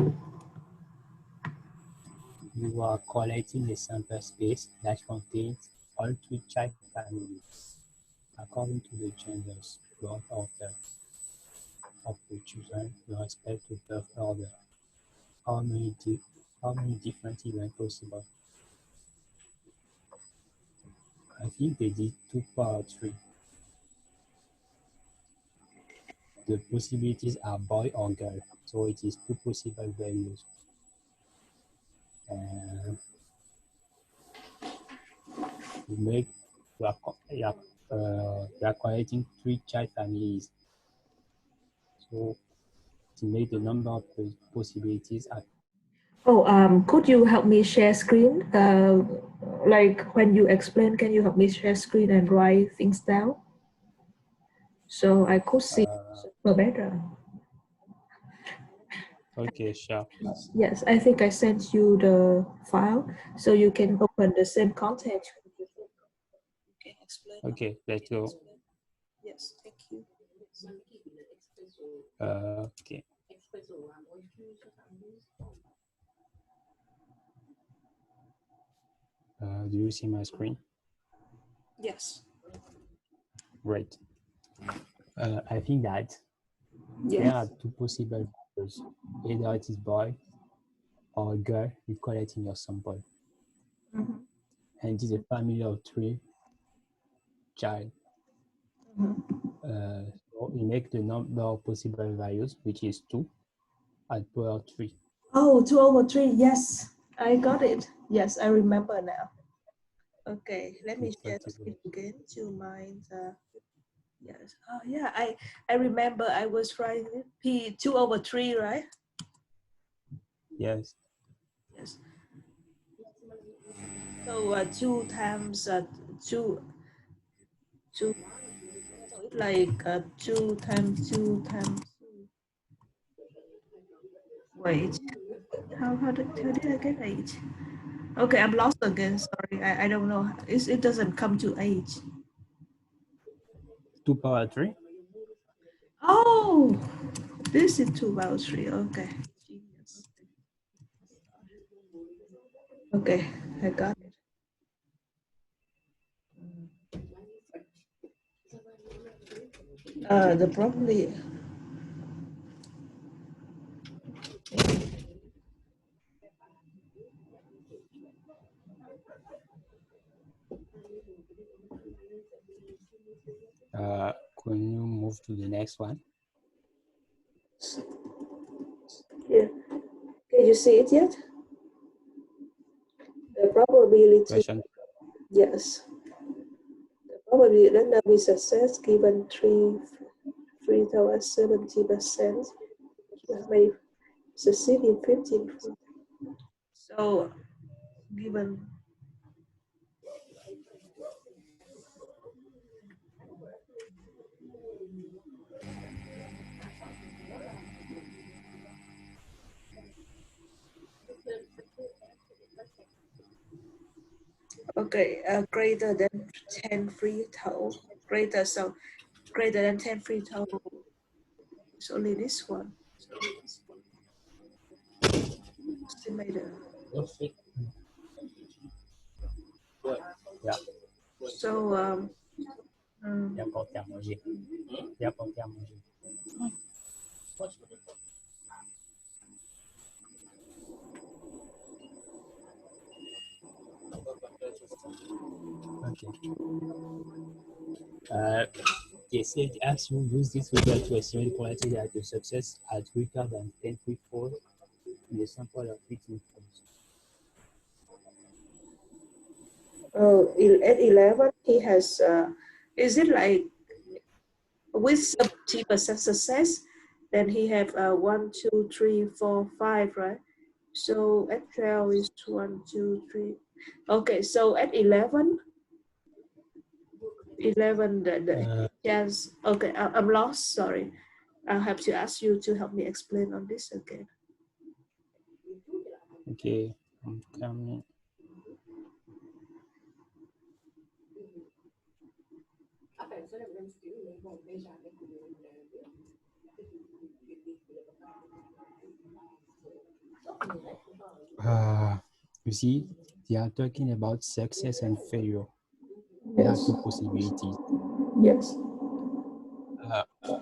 you are collecting a sample space that contains all three child families according to the genders, birth order of the children with respect to birth order. How many different events possible? I think they did 2 power 3. The possibilities are boy or girl, so it is 2 possible values. And we are creating 3 child families. So to make the number of possibilities are. Oh, could you help me share screen? Like when you explain, can you help me share screen and write things down? So I could see better. Okay, sure. Yes, I think I sent you the file, so you can open the same content. You can explain. Okay, let's go. Yes, thank you. Okay. Do you see my screen? Yes. Great. I think that there are 2 possible values. Either it is boy or girl you collect in your sample. Mm-hmm. And it is a family of 3 child. Mm-hmm. So we make the number of possible values, which is 2 at power 3. Oh, 2/3. Yes, I got it. Yes, I remember now. Okay, let me share the screen again to mind. Yes. Oh, yeah. I remember I was writing it. P 2/3, right? Yes. Yes. So 2 times 2. So it's like 2 times 2 times 2. Wait. How did I get 8? Okay, I'm lost again. Sorry, I don't know. It doesn't come to 8. 2 power 3. Oh, this is 2/3. Okay. Genius. Okay, I got it. The probably. Can you move to the next one? Yeah. Can you see it yet? The probability. Question. Yes. The probability random success given 3,070%. May succeed in 15. So given. Okay, greater than 10 free total. Greater than 10 free total. It's only this one. Estimator. Yeah. So Okay. They said as you use this result to estimate probability that the success at greater than 10 3/4 in the sample of 15 folds. at 11 he has is it like with 70% success, then he have 1 2 3 4 5, right? So at 12 is 1 2 3. Okay, so at 11 the chance. Okay, I'm lost, sorry. I'll have to ask you to help me explain on this again. Okay, I'm coming. You see, they are talking about success and failure. There are 2 possibilities. Yes.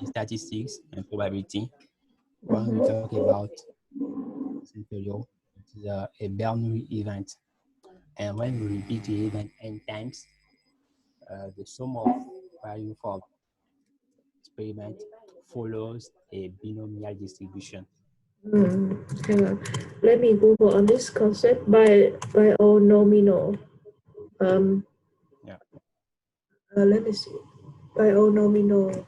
In statistics and probability, when we talk about scenario, it is a Bernoulli event. And when we repeat the event n times, the sum of value for experiment follows a binomial distribution. Hang on. Let me Google on this concept by binomial. Yeah. Let me see. Binomial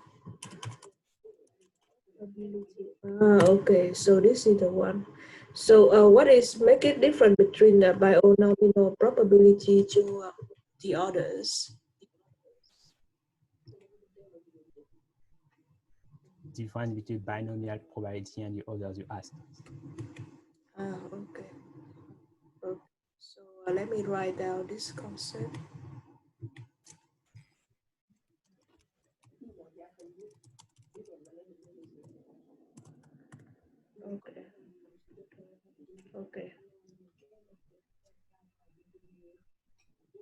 ability. Okay. So this is the one. So what is make it different between the binomial probability to the others? Difference between binomial probability and the others you asked. Okay. Okay. So let me write down this concept. Okay. Okay.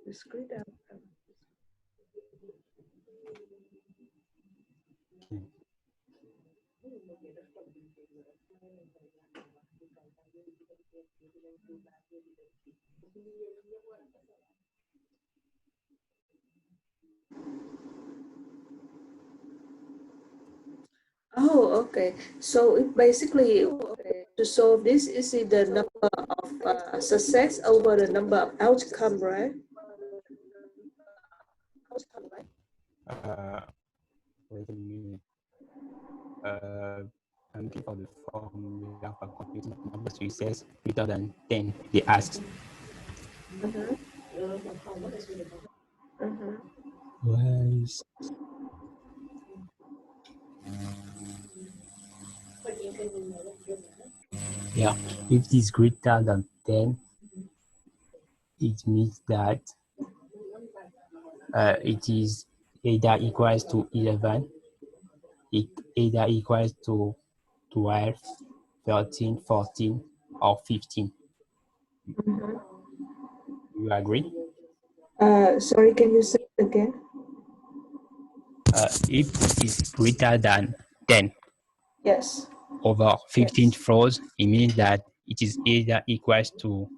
Discrete outcome. Okay. Oh, okay. So it basically, to solve this, is it the number of success over the number of outcome, right? Wait a minute. I'm looking for the formula for computing number of success greater than 10. They asked. Where is? Yeah, if it is greater than 10, it means that it is either equals to 11, it either equals to 12, 13, 14, or 15. You agree? Sorry, can you say it again? If it is greater than 10 Yes. over 15 floors, it means that it is either equals to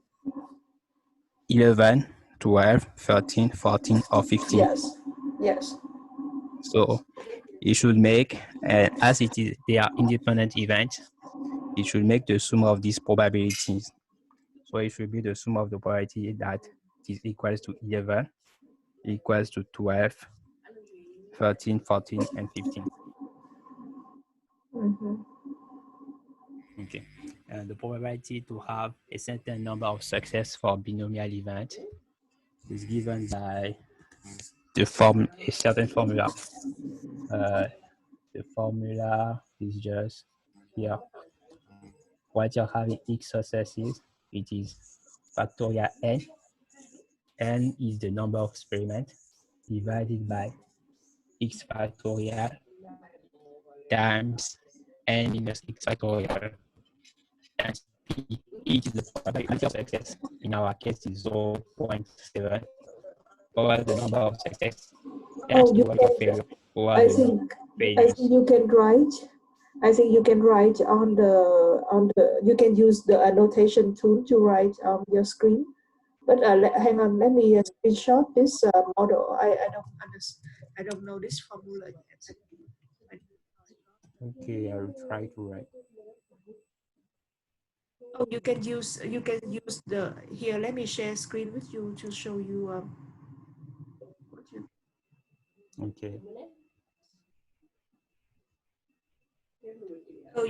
11, 12, 13, 14, or 15. Yes. Yes. So you should make, as it is, they are independent events, it should make the sum of these probabilities. So it should be the sum of the probability that is equals to 11, equals to 12, 13, 14, and 15. Okay. And the probability to have a certain number of success for binomial event is given by a certain formula. The formula is just here. What you're having x successes, it is factorial n. N is the number of experiments divided by x factorial times n minus x factorial times p. Each is the probability of success. In our case, is 0.7 over the number of success times Oh, the you probability of failure over I the think failures. you can write. I think you can write on the. You can use the annotation tool to write on your screen. But hang on, let me screenshot this model. I don't know this formula yet. Okay, I will try to write. Oh, you can use the here. Let me share screen with you to show you. Okay. So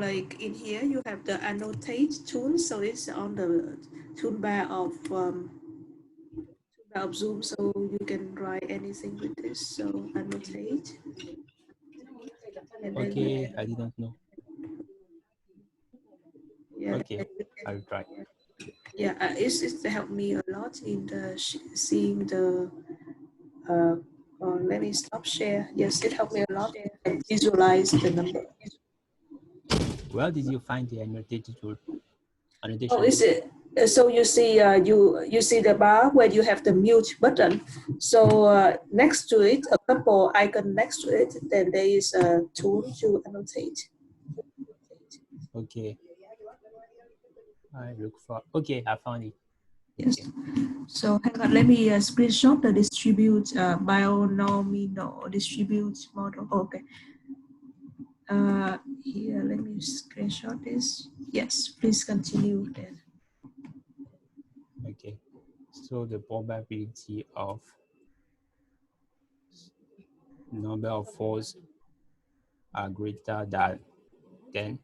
like in here you have the annotate tool. So it's on the toolbar of Zoom. So you can write anything with this. So annotate. And then Okay, I didn't know. Yeah. Okay, I will try. Yeah, it's helped me a lot in the seeing the. Let me stop share. Yes, it helped me a lot to visualize the number. Where did you find the annotated tool? Oh, Annotation tool? so you see you see the bar where you have the mute button. So next to it, a couple icon next to it, then there is a tool to annotate. Okay. I look for. Okay, I found it. Yes. So hang on, let me screenshot the distribute binomial distribute model. Okay. Here, let me screenshot this. Yes, please continue then. Okay. So the probability of number of falls are greater than 10.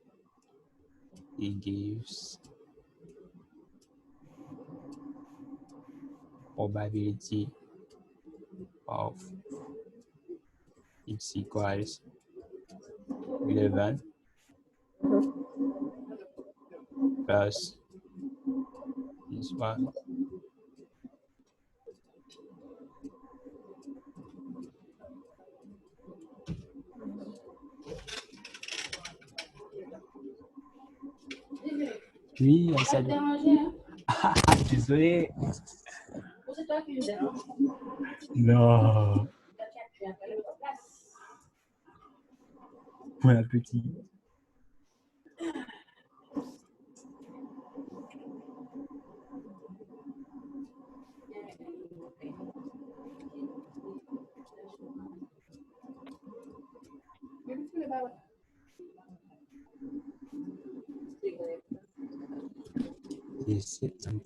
It gives probability of x equals 11 plus this one. Oui, ça doit. Désolé. Non. Mon appétit. C'est something.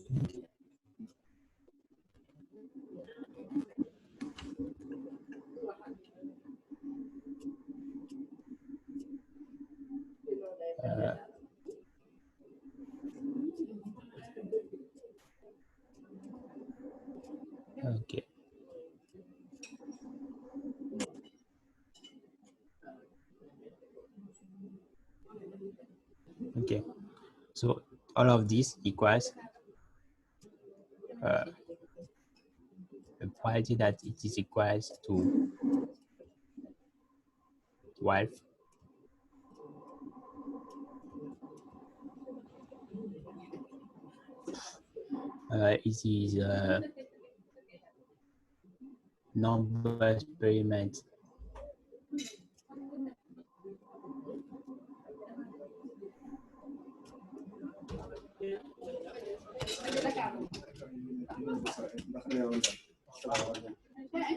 Okay. Okay. So all of this equals the probability that it is equals to 12. It is number experiment.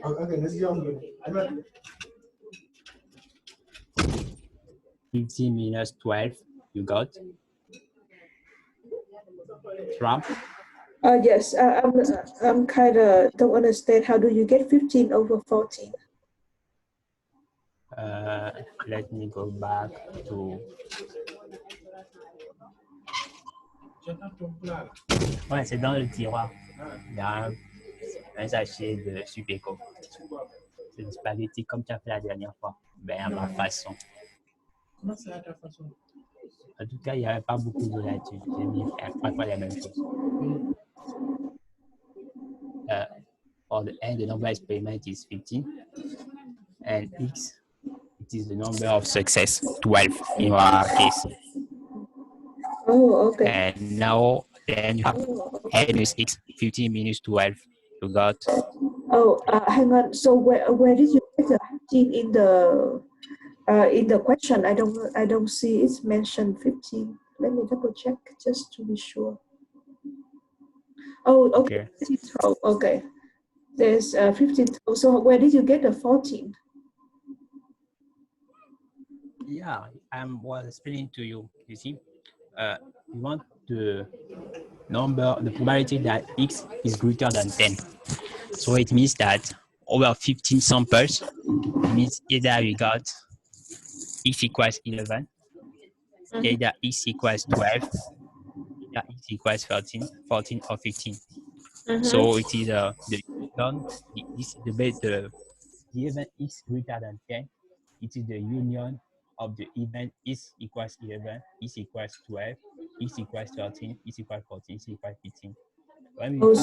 Okay, this is young. 15 minus 12, you got? Trump? Yes, I'm kind of don't understand. How do you get 15 over 14? Let me go back to. Ouais, c'est dans le tiroir. Il y a un sachet de Supéco. C'est du spaghetti comme tu as fait la dernière fois. Ben, à ma façon. Comment c'est à ta façon? En tout cas, il n'y avait pas beaucoup de là-dessus. J'ai mis pas la même chose. For the end, the number experiment is 15. And X, it is the number of success, 12 in our case. Oh, okay. And now, then you have N is X, 15 minus 12. You got. Oh, hang on. So where did you get the 15 in the question? I don't see it's mentioned 15. Let me double check just to be sure. Oh, okay. 15 row. Okay. There's 15. So where did you get the 14? Yeah, I was explaining to you. You see, you want the number, the probability that X is greater than 10. So it means that over 15 samples, it means either we got X equals 11, either X equals 12, either X equals 13, 14 or 15. So it is the event X greater than 10. It is the union of the event X equals 11, X equals 12, X equals 13, X equals 14, X equals 15. When we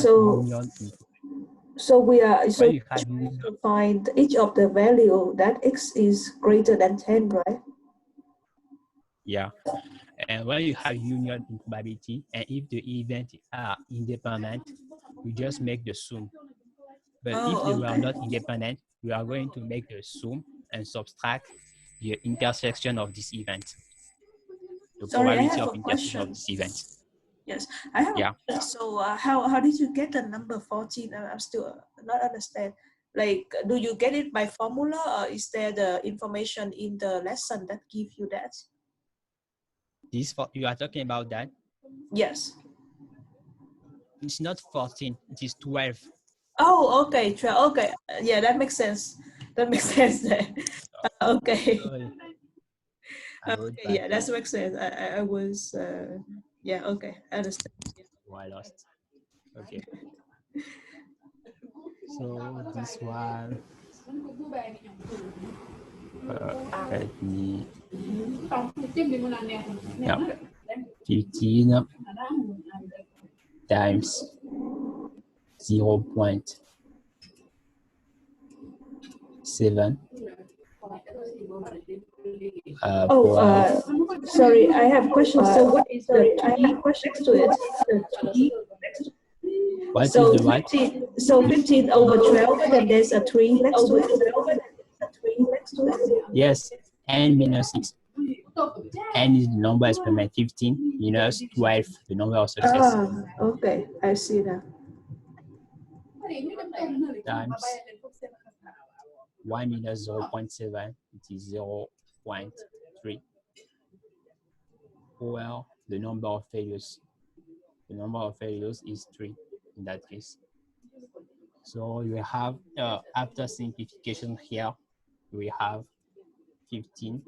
so we are to find each of the value that X is greater than 10, right? Yeah. And And when you have union improbability, and if the events are independent, you just make the sum. But if they were not independent, we are going to make the sum and subtract the intersection of this event. The Sorry, I probability have of a intersection question. of this event. Yes, I have. Yeah. So how did you get the number 14? I'm still not understand. Like, do you get it by formula, or is there the information in the lesson that give you that? This you are talking about that? Yes. It's not 14, it is 12. Oh, okay, 12. Okay, yeah, that makes sense. That makes sense there. Okay. Okay, yeah, that makes sense. I was, yeah, okay, I understand. Oh, I lost. Okay. So this one, let me, yeah, 15 times 0.7. Sorry, I have questions. So what is the T next to it? What is So the what? 15 over 12, and there's a 3 next to it. Yes, n minus 6. N is the number experiment 15 minus 12, the number of success. Okay, I see that. Times 1 minus 0.7, it is 0.3. Well, the number of failures. The number of failures is 3 in that case. So you have, after simplification here, we have 15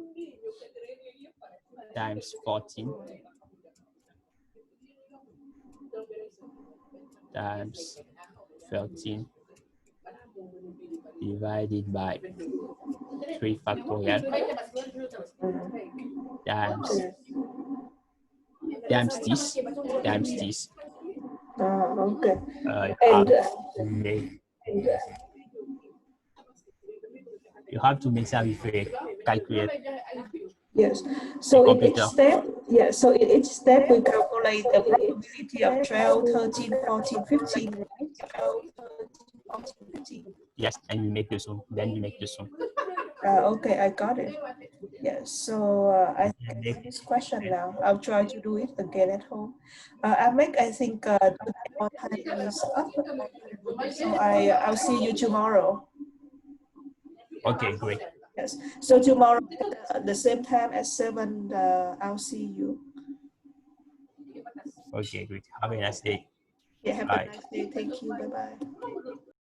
times 14 times 13 divided by 3 factorial times this. Okay. You have to make that with a calculator. Yes. So in each step, so in each step we calculate the probability of 12, 13, 14, 15. Yes, and you make the sum. Then you make the sum. Okay, I got it. Yes, so I think this question now. I'll try to do it again at home. I think our time is up. So I'll see you tomorrow. Okay, great. Yes. So tomorrow at the same time at 7, I'll see you. Okay, great. Have a nice day. Yeah, have a nice day. Thank you. Bye-bye.